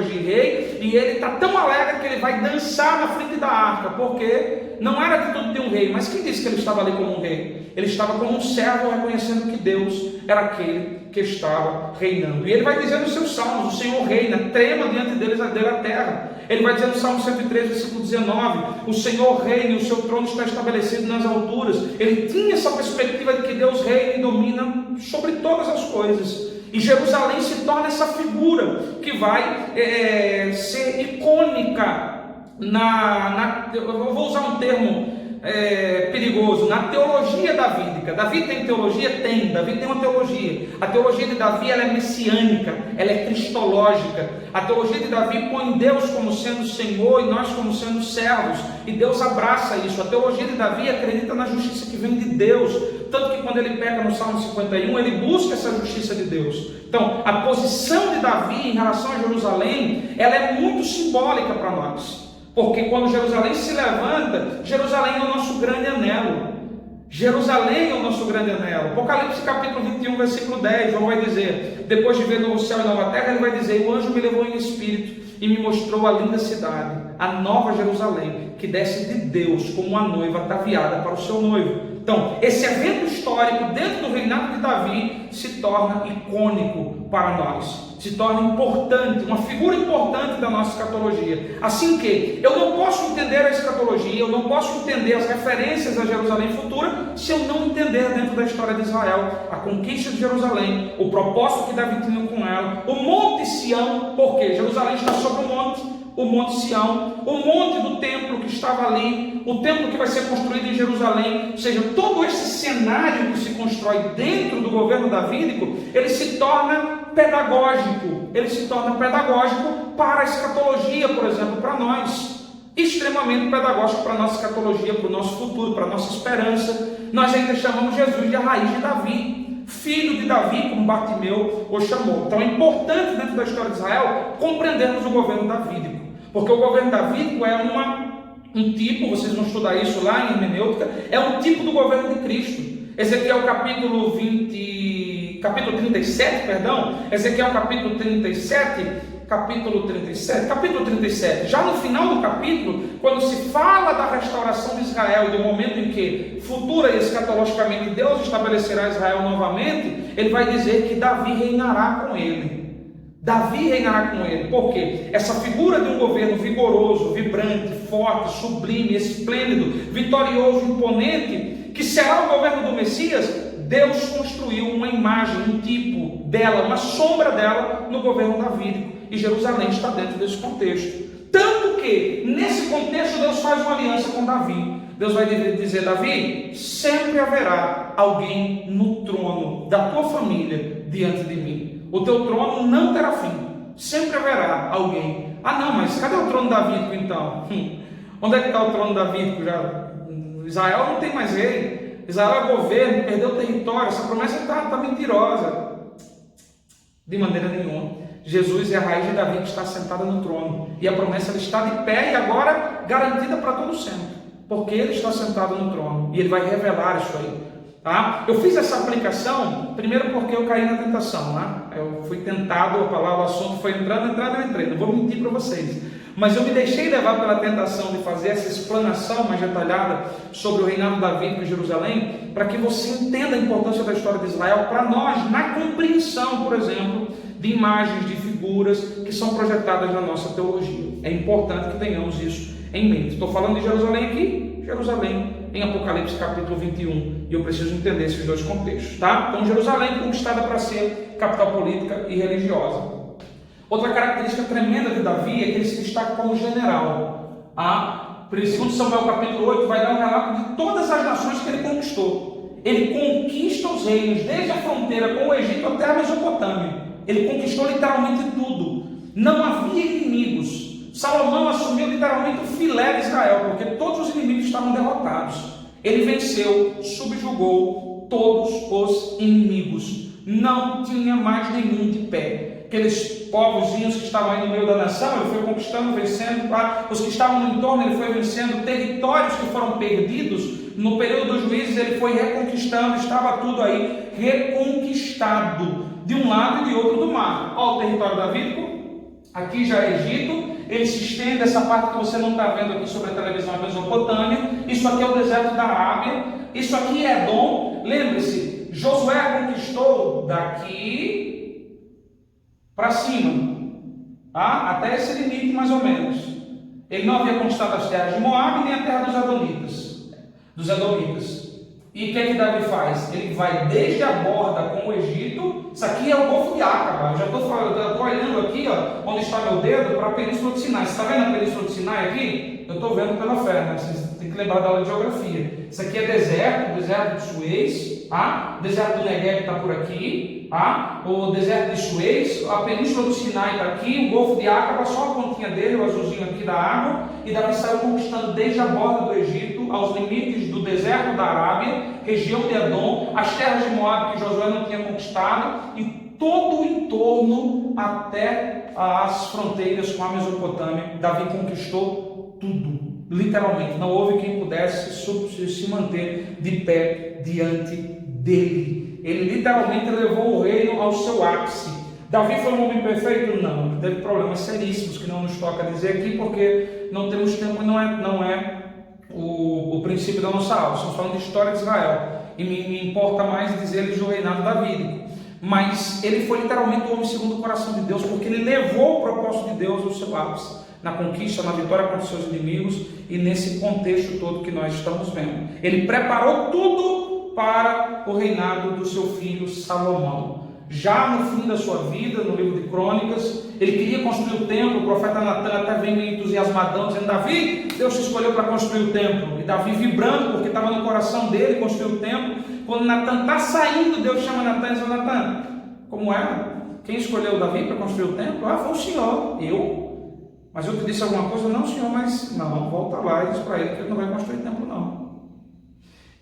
S1: de rei, e ele está tão alegre que ele vai dançar na frente da arca, porque não era atitude de um rei. Mas quem disse que ele estava ali como um rei? Ele estava como um servo, reconhecendo que Deus era aquele que estava reinando. E ele vai dizer nos seus salmos: o Senhor reina, trema diante deles a terra. Ele vai dizer no Salmo 103, versículo 19: o Senhor reina, o seu trono está estabelecido nas alturas. Ele tinha essa perspectiva de que Deus reina e domina sobre todas as coisas. E Jerusalém se torna essa figura que vai ser icônica eu vou usar um termo perigoso, na teologia davídica. Davi tem teologia? Tem. Davi tem uma teologia. A teologia de Davi, ela é messiânica, ela é cristológica. A teologia de Davi põe Deus como sendo Senhor e nós como sendo servos, e Deus abraça isso. A teologia de Davi acredita na justiça que vem de Deus, tanto que quando ele pega no Salmo 51, ele busca essa justiça de Deus. Então a posição de Davi em relação a Jerusalém, ela é muito simbólica para nós. Porque quando Jerusalém se levanta, Jerusalém é o nosso grande anelo. Jerusalém é o nosso grande anelo. Apocalipse capítulo 21, versículo 10, João vai dizer: depois de ver novo céu e nova terra, ele vai dizer: o anjo me levou em espírito e me mostrou a linda cidade, a nova Jerusalém, que desce de Deus como uma noiva ataviada para o seu noivo. Então, esse evento histórico dentro do reinado de Davi se torna icônico para nós, se torna importante, uma figura importante da nossa escatologia. Assim que eu não posso entender a escatologia, eu não posso entender as referências a Jerusalém futura, se eu não entender dentro da história de Israel a conquista de Jerusalém, o propósito que Davi tinha com ela, o Monte Sião, porque Jerusalém está sobre o Monte Sião, o monte do templo que estava ali, o templo que vai ser construído em Jerusalém, ou seja, todo esse cenário que se constrói dentro do governo davídico, ele se torna pedagógico para a escatologia, por exemplo, para nós, extremamente pedagógico para a nossa escatologia, para o nosso futuro, para a nossa esperança. Nós ainda chamamos Jesus de a raiz de Davi, filho de Davi, como Bartimeu o chamou. Então é importante dentro da história de Israel compreendermos o governo davídico, porque o governo davídico é um tipo, vocês vão estudar isso lá em hermenêutica, é um tipo do governo de Cristo. Ezequiel capítulo 37, Ezequiel capítulo 37, já no final do capítulo, quando se fala da restauração de Israel e do momento em que futura e escatologicamente Deus estabelecerá Israel novamente, ele vai dizer que Davi reinará com ele. Porque essa figura de um governo vigoroso, vibrante, forte, sublime, esplêndido, vitorioso, imponente, que será o governo do Messias, Deus construiu uma imagem, um tipo dela, uma sombra dela no governo davídico, e Jerusalém está dentro desse contexto. Tanto que, nesse contexto, Deus faz uma aliança com Davi. Deus vai dizer: Davi, sempre haverá alguém no trono da tua família diante de mim. O teu trono não terá fim. Sempre haverá alguém. Ah não, mas cadê o trono davídico então? Onde é que está o trono davídico? Israel não tem mais rei. Israel é governo, perdeu o território. Essa promessa está mentirosa. De maneira nenhuma. Jesus é a raiz de Davi que está sentada no trono. E a promessa ela está de pé e agora garantida para todo sempre. Porque ele está sentado no trono. E ele vai revelar isso aí. Tá? Eu fiz essa aplicação, primeiro porque eu caí na tentação. Eu fui tentado, o assunto foi entrando, eu entrei. Não vou mentir para vocês. Mas eu me deixei levar pela tentação de fazer essa explanação mais detalhada sobre o reinado davídico em Jerusalém, para que você entenda a importância da história de Israel para nós, na compreensão, por exemplo, de imagens, de figuras que são projetadas na nossa teologia. É importante que tenhamos isso em mente. Estou falando de Jerusalém aqui, Jerusalém em Apocalipse capítulo 21, e eu preciso entender esses dois contextos, tá? Então Jerusalém conquistada para ser capital política e religiosa. Outra característica tremenda de Davi é que ele se destaca como general. Segundo Samuel capítulo 8 vai dar um relato de todas as nações que ele conquistou. Ele conquista os reinos, desde a fronteira com o Egito até a Mesopotâmia. Ele conquistou literalmente tudo. Não havia inimigos. Salomão assumiu literalmente o filé de Israel, porque todos os inimigos estavam derrotados. Ele venceu, subjugou todos os inimigos. Não tinha mais nenhum de pé. Aqueles povozinhos que estavam aí no meio da nação, ele foi conquistando, vencendo. Os que estavam no entorno, ele foi vencendo. Territórios que foram perdidos, no período dos juízes, ele foi reconquistando. Estava tudo aí reconquistado, de um lado e de outro do mar. Olha o território davídico. Aqui já é Egito. Ele se estende, essa parte que você não está vendo aqui sobre a televisão é Mesopotâmia. Isso aqui é o deserto da Arábia. Isso aqui é Edom. Lembre-se, Josué conquistou daqui para cima, até esse limite mais ou menos. Ele não havia conquistado as terras de Moabe nem a terra dos Edomitas. E o que é que Davi faz? Ele vai desde a borda com o Egito. Isso aqui é o Golfo de Acaba. Eu já estou olhando aqui, onde está meu dedo, para a Península de Sinai. Você está vendo a Península de Sinai aqui? Eu estou vendo pela fé, né? Vocês têm que lembrar da aula de geografia. Isso aqui é deserto de Suez. O deserto do Negev está por aqui. O deserto de Suez. A Península do Sinai está aqui. O Golfo de Acaba, só a pontinha dele, o azulzinho aqui da água. E Davi saiu conquistando desde a borda do Egito aos limites do deserto da Arábia, região de Edom, as terras de Moabe que Josué não tinha conquistado e todo o entorno até as fronteiras com a Mesopotâmia. Davi conquistou tudo, literalmente. Não houve quem pudesse se manter de pé diante dele. Ele literalmente levou o reino ao seu ápice. Davi foi um homem perfeito? Não. Ele teve problemas seríssimos que não nos toca dizer aqui, porque não temos tempo e não é o princípio da nossa aula. Estamos falando de história de Israel. E me importa mais dizer-lhes do reinado davídico. Mas ele foi literalmente o homem segundo o coração de Deus, porque ele levou o propósito de Deus ao seu ápice, na conquista, na vitória contra os seus inimigos e nesse contexto todo que nós estamos vendo. Ele preparou tudo para o reinado do seu filho Salomão. Já no fim da sua vida, no livro de Crônicas, ele queria construir o templo. O profeta Natan até vem meio entusiasmadão, dizendo: Davi, Deus te escolheu para construir o templo. E Davi vibrando, porque estava no coração dele construir o templo. Quando Natan está saindo, Deus chama Natan e diz: Natan, como é? Quem escolheu Davi para construir o templo? Ah, foi o Senhor. Eu? Mas eu te disse alguma coisa? Não, Senhor, mas não, volta lá e diz para ele que ele não vai construir templo, não.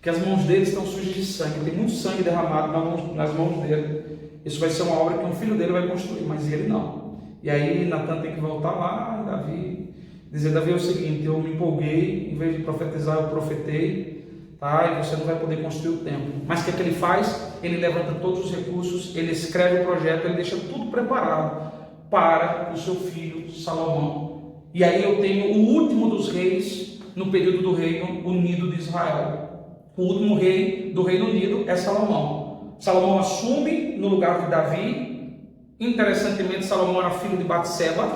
S1: Que as mãos dele estão sujas de sangue, tem muito sangue derramado nas mãos dele. Isso vai ser uma obra que um filho dele vai construir, mas ele não. E aí Natan tem que voltar lá, e Davi, dizer: Davi, é o seguinte, eu me empolguei, em vez de profetizar, eu profetei, tá? E você não vai poder construir o templo. Mas o que é que ele faz? Ele levanta todos os recursos, ele escreve o projeto, ele deixa tudo preparado para o seu filho Salomão. E aí eu tenho o último dos reis no período do Reino Unido de Israel. O último rei do Reino Unido é Salomão. Salomão assume no lugar de Davi. Interessantemente, Salomão era filho de Batseba.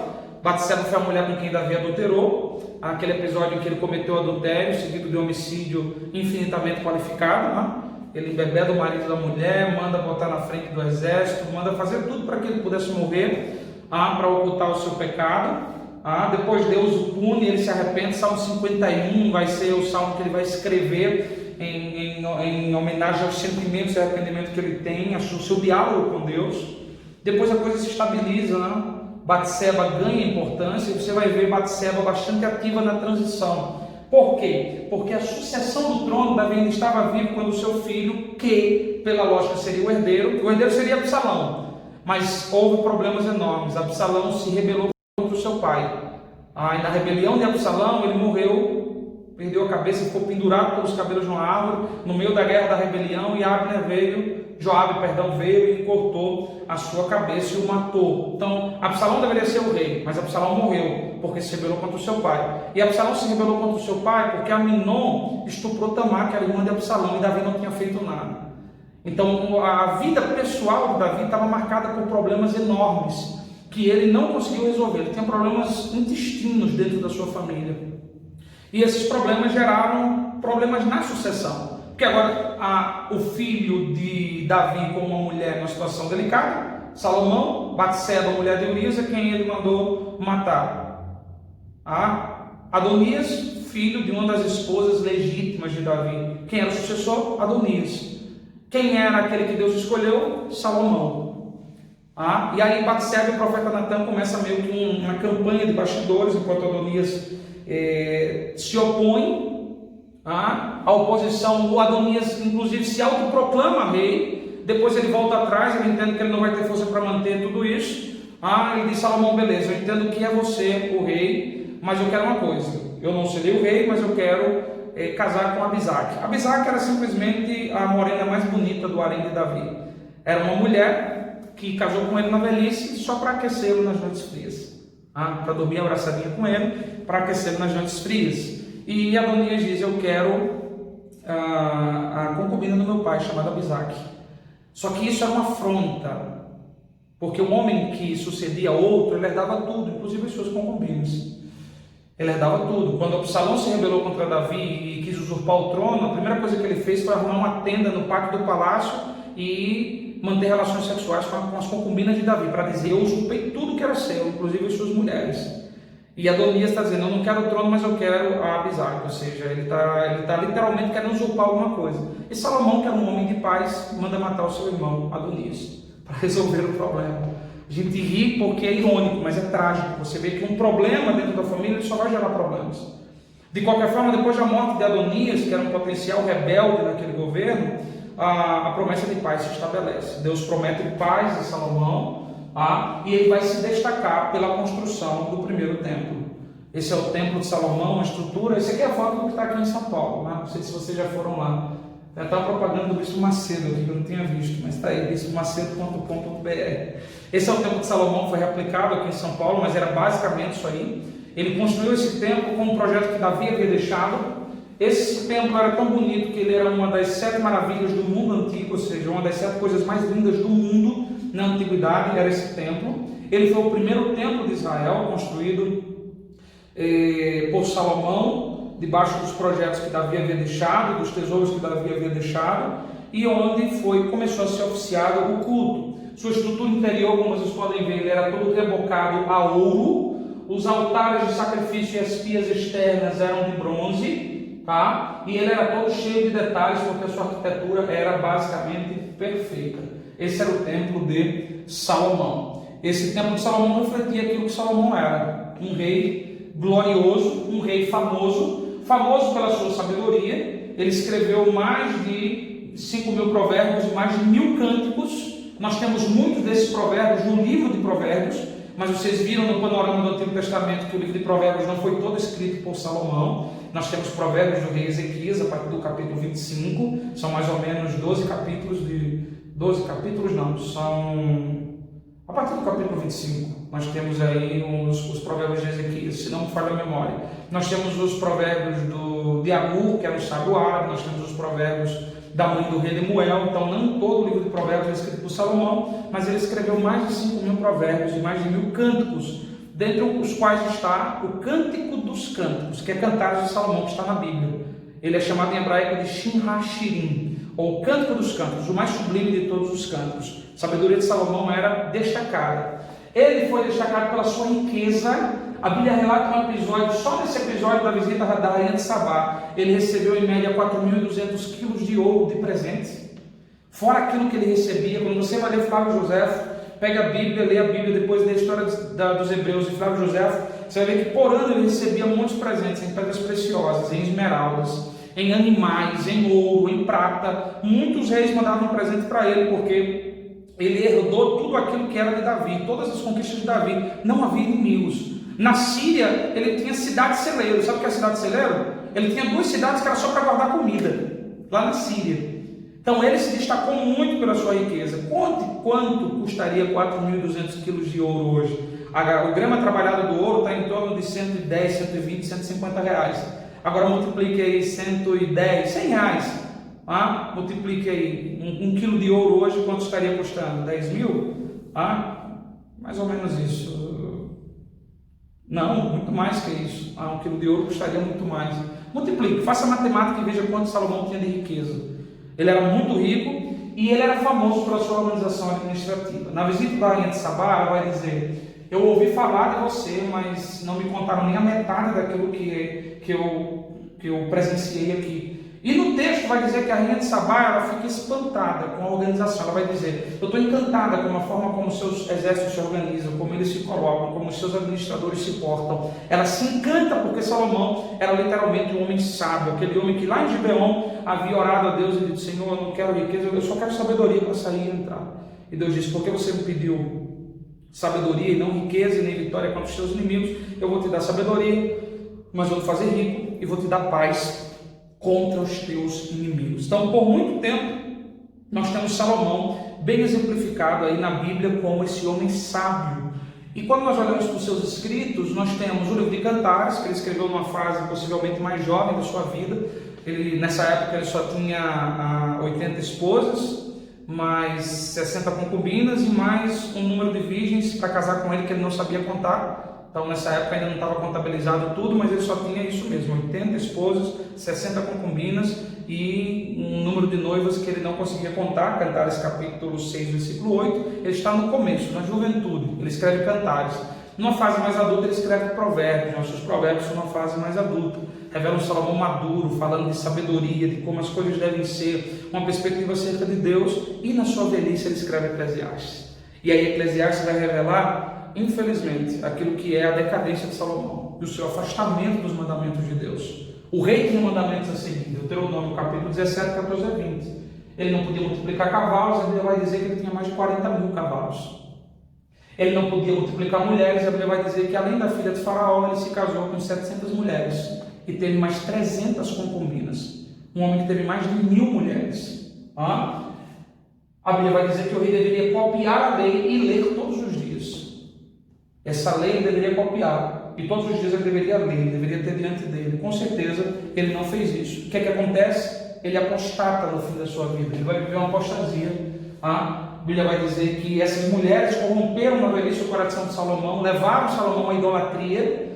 S1: Batseba foi a mulher com quem Davi adulterou. Aquele episódio em que ele cometeu adultério, seguido de homicídio infinitamente qualificado, né? Ele embebeda o marido da mulher, manda botar na frente do exército, manda fazer tudo para que ele pudesse morrer, para ocultar o seu pecado. Depois Deus o pune, ele se arrepende. Salmo 51 vai ser o salmo que ele vai escrever em homenagem aos sentimentos e arrependimento que ele tem, ao seu diálogo com Deus. Depois a coisa se estabiliza, né? Batseba ganha importância e você vai ver Batseba bastante ativa na transição. Por quê? Porque a sucessão do trono, Davi ainda estava vivo quando o seu filho, que pela lógica seria o herdeiro seria Absalão. Mas houve problemas enormes. Absalão se rebelou contra o seu pai. Na rebelião de Absalão, ele morreu, perdeu a cabeça, ficou pendurado pelos cabelos de uma árvore no meio da guerra da rebelião, e Joabe veio e cortou a sua cabeça e o matou. Então Absalão deveria ser o rei, mas Absalão morreu porque se rebelou contra o seu pai. E Absalão se rebelou contra o seu pai porque Aminon estuprou Tamar, que era irmã de Absalão, e Davi não tinha feito nada. Então a vida pessoal de Davi estava marcada por problemas enormes que ele não conseguiu resolver. Ele tinha problemas intestinos dentro da sua família. E esses problemas geraram problemas na sucessão. Porque agora o filho de Davi com uma mulher numa situação delicada, Salomão, Batseba, mulher de Urias, é quem ele mandou matar. Adonias, filho de uma das esposas legítimas de Davi. Quem era o sucessor? Adonias. Quem era aquele que Deus escolheu? Salomão. E aí Batseba e o profeta Natan começam meio que uma campanha de bastidores, enquanto Adonias se opõe à oposição. O Adonias inclusive se autoproclama rei, depois ele volta atrás, ele entende que ele não vai ter força para manter tudo isso. Ele diz: Salomão, beleza, eu entendo que é você o rei, mas eu quero uma coisa, eu não serei o rei, mas eu quero casar com Abisaque. Abisaque era simplesmente a morena mais bonita do harém de Davi. Era uma mulher que casou com ele na velhice só para aquecê-lo nas noites frias. Para dormir abraçadinha com ele, para aquecer nas noites frias. E Adonias diz: eu quero a concubina do meu pai, chamada Abisaque. Só que isso era uma afronta, porque o homem que sucedia outro, ele herdava tudo, inclusive as suas concubinas. Ele herdava tudo. Quando Absalão se rebelou contra Davi e quis usurpar o trono, a primeira coisa que ele fez foi arrumar uma tenda no pátio do palácio e manter relações sexuais com as concubinas de Davi, para dizer: eu usurpei tudo que era seu, inclusive as suas mulheres. E Adonias está dizendo: eu não quero o trono, mas eu quero a Abisaque. Ou seja, ele está literalmente querendo usurpar alguma coisa. E Salomão, que era um homem de paz, manda matar o seu irmão Adonias para resolver o problema. A gente ri porque é irônico, mas é trágico. Você vê que um problema dentro da família ele só vai gerar problemas. De qualquer forma, depois da morte de Adonias, que era um potencial rebelde naquele governo, a promessa de paz se estabelece. Deus promete paz a Salomão, e ele vai se destacar pela construção do primeiro templo. Esse é o templo de Salomão, a estrutura. Esse aqui é a foto do que está aqui em São Paulo, não sei se vocês já foram lá. Já está a propaganda do Bispo Macedo aqui, que eu não tinha visto, mas está aí, bispomacedo.com.br. Esse é o templo de Salomão, foi replicado aqui em São Paulo, mas era basicamente isso aí. Ele construiu esse templo com um projeto que Davi havia deixado, Esse templo era tão bonito que ele era uma das 7 maravilhas do mundo antigo, ou seja, uma das 7 coisas mais lindas do mundo na antiguidade, era esse templo. Ele foi o primeiro templo de Israel, construído por Salomão, debaixo dos projetos que Davi havia deixado, dos tesouros que Davi havia deixado, e onde começou a ser oficiado o culto. Sua estrutura interior, como vocês podem ver, ele era todo rebocado a ouro. Os altares de sacrifício e as pias externas eram de bronze, tá? E ele era todo cheio de detalhes, porque a sua arquitetura era basicamente perfeita. Esse era o templo de Salomão. Esse templo de Salomão refletia aquilo que Salomão era: um rei glorioso, um rei famoso pela sua sabedoria. Ele escreveu mais de 5.000 provérbios e mais de 1.000 cânticos. Nós temos muitos desses provérbios no livro de Provérbios, mas vocês viram no panorama do Antigo Testamento que o livro de Provérbios não foi todo escrito por Salomão. Nós temos provérbios do rei Ezequias, a partir do capítulo 25, são mais ou menos 12 capítulos são a partir do capítulo 25, nós temos aí os provérbios de Ezequias, se não me falha a memória. Nós temos os provérbios de Agur, que era um sábio árabe, nós temos os provérbios da mãe do rei Lemuel. Então não todo o livro de provérbios é escrito por Salomão, mas ele escreveu mais de 5.000 provérbios e mais de 1.000 cânticos, dentre os quais está o Cântico dos Cânticos, que é Cantares de Salomão, que está na Bíblia. Ele é chamado em hebraico de Shin HaShirim, ou Cântico dos Cânticos, o mais sublime de todos os cânticos. A sabedoria de Salomão era destacada. Ele foi destacado pela sua riqueza. A Bíblia relata um episódio, só nesse episódio da visita da rainha de Sabá, ele recebeu em média 4.200 quilos de ouro de presente. Fora aquilo que ele recebia. Quando você vai ler Flávio José, pega a Bíblia, lê a Bíblia, depois lê a história dos Hebreus e Flávio José, você vai ver que por ano ele recebia muitos presentes em pedras preciosas, em esmeraldas, em animais, em ouro, em prata. Muitos reis mandavam um presente para ele, porque ele herdou tudo aquilo que era de Davi, todas as conquistas de Davi. Não havia inimigos. Na Síria, ele tinha cidade celeiro. Sabe o que é cidade celeiro? Ele tinha 2 cidades que era só para guardar comida, lá na Síria. Então ele se destacou muito pela sua riqueza. Quanto custaria 4.200 quilos de ouro hoje? O grama trabalhado do ouro está em torno de 110, 120, 150 reais. Agora multiplique aí 110, 100 reais. Multiplique aí um quilo de ouro hoje, quanto estaria custando? 10 mil? Mais ou menos isso. Não, muito mais que isso. Um quilo de ouro custaria muito mais. Multiplique, faça matemática e veja quanto Salomão tinha de riqueza. Ele era muito rico e ele era famoso pela sua organização administrativa. Na visita da rainha de Sabá, ela vai dizer: eu ouvi falar de você, mas não me contaram nem a metade daquilo que eu presenciei aqui. E no texto vai dizer que a rainha de Sabá, ela fica espantada com a organização. Ela vai dizer: eu estou encantada com a forma como seus exércitos se organizam, como eles se colocam, como os seus administradores se portam. Ela se encanta porque Salomão era literalmente um homem sábio, aquele homem que lá em Gibeon havia orado a Deus e disse: Senhor, eu não quero riqueza, eu só quero sabedoria para sair e entrar. E Deus disse: porque você me pediu sabedoria e não riqueza e nem vitória contra os seus inimigos, eu vou te dar sabedoria, mas vou te fazer rico e vou te dar paz contra os teus inimigos. Então, por muito tempo, nós temos Salomão bem exemplificado aí na Bíblia como esse homem sábio. E quando nós olhamos para os seus escritos, nós temos o livro de Cantares, que ele escreveu numa fase possivelmente mais jovem da sua vida. Nessa época ele só tinha 80 esposas, mais 60 concubinas e mais um número de virgens para casar com ele que ele não sabia contar. Então nessa época ainda não estava contabilizado tudo, mas ele só tinha isso mesmo: 80 esposas, 60 concubinas e um número de noivas que ele não conseguia contar. Cantares capítulo 6, versículo 8. Ele está no começo, na juventude, ele escreve Cantares. Numa fase mais adulta ele escreve Provérbios. Nossos provérbios são uma fase mais adulta, revela um Salomão maduro, falando de sabedoria, de como as coisas devem ser, uma perspectiva acerca de Deus. E na sua velhice ele escreve Eclesiastes. E aí Eclesiastes vai revelar, infelizmente, aquilo que é a decadência de Salomão e o seu afastamento dos mandamentos de Deus. O rei tinha mandamentos a seguir. Deuteronômio capítulo 17, 14 a 20. Ele não podia multiplicar cavalos. A Bíblia vai dizer que ele tinha mais de 40.000 cavalos. Ele não podia multiplicar mulheres. A Bíblia vai dizer que além da filha de Faraó, ele se casou com 700 mulheres e teve mais 300 concubinas. Um homem que teve mais de 1.000 mulheres. A Bíblia vai dizer que o rei deveria copiar a lei e ler todos os dias. Essa lei ele deveria copiar. e todos os dias ele deveria ler, ele deveria ter diante dele. Com certeza ele não fez isso. O que é que acontece? Ele apostata no fim da sua vida, ele vai viver uma apostasia. A Bíblia vai dizer que essas mulheres corromperam na velhice o coração de Salomão, levaram Salomão à idolatria,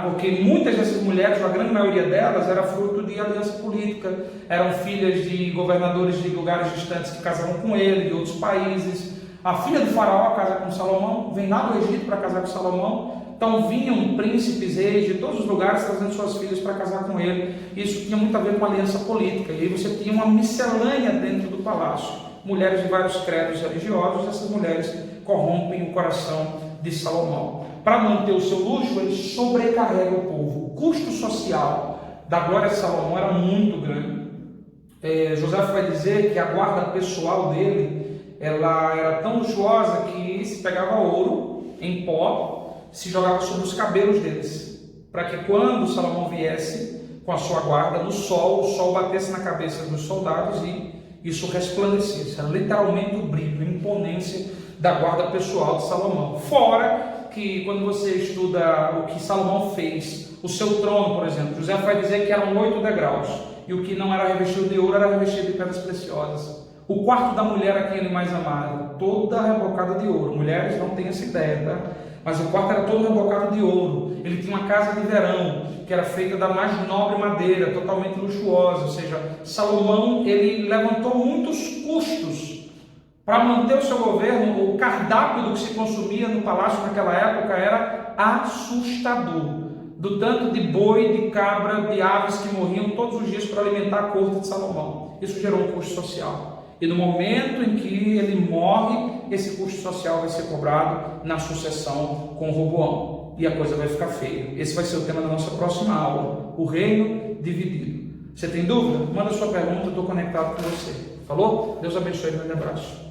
S1: porque muitas dessas mulheres, a grande maioria delas, era fruto de aliança política, eram filhas de governadores de lugares distantes que casavam com ele, de outros países. A filha do faraó casa com Salomão, vem lá do Egito para casar com Salomão. Então vinham príncipes, reis de todos os lugares trazendo suas filhas para casar com ele. Isso tinha muito a ver com aliança política. E aí você tinha uma miscelânea dentro do palácio. Mulheres de vários credos religiosos, essas mulheres corrompem o coração de Salomão. Para manter o seu luxo, ele sobrecarrega o povo. O custo social da glória de Salomão era muito grande. José vai dizer que a guarda pessoal dele ela era tão luxuosa que se pegava ouro em pó, se jogava sobre os cabelos deles, para que quando Salomão viesse com a sua guarda no sol, o sol batesse na cabeça dos soldados e isso resplandecesse. Era literalmente o brilho, a imponência da guarda pessoal de Salomão. Fora que quando você estuda o que Salomão fez, o seu trono, por exemplo, José vai dizer que eram 8 degraus, e o que não era revestido de ouro era revestido de pedras preciosas. O quarto da mulher a quem ele mais amava, toda rebocada de ouro. Mulheres não têm essa ideia, tá? Mas o quarto era todo rebocado de ouro. Ele tinha uma casa de verão, que era feita da mais nobre madeira, totalmente luxuosa. Ou seja, Salomão, ele levantou muitos custos para manter o seu governo. O cardápio do que se consumia no palácio naquela época era assustador. Do tanto de boi, de cabra, de aves que morriam todos os dias para alimentar a corte de Salomão. Isso gerou um custo social. E no momento em que ele morre, esse custo social vai ser cobrado na sucessão com Roboão. E a coisa vai ficar feia. Esse vai ser o tema da nossa próxima aula. O reino dividido. Você tem dúvida? Manda sua pergunta, eu estou conectado com você. Falou? Deus abençoe, grande abraço.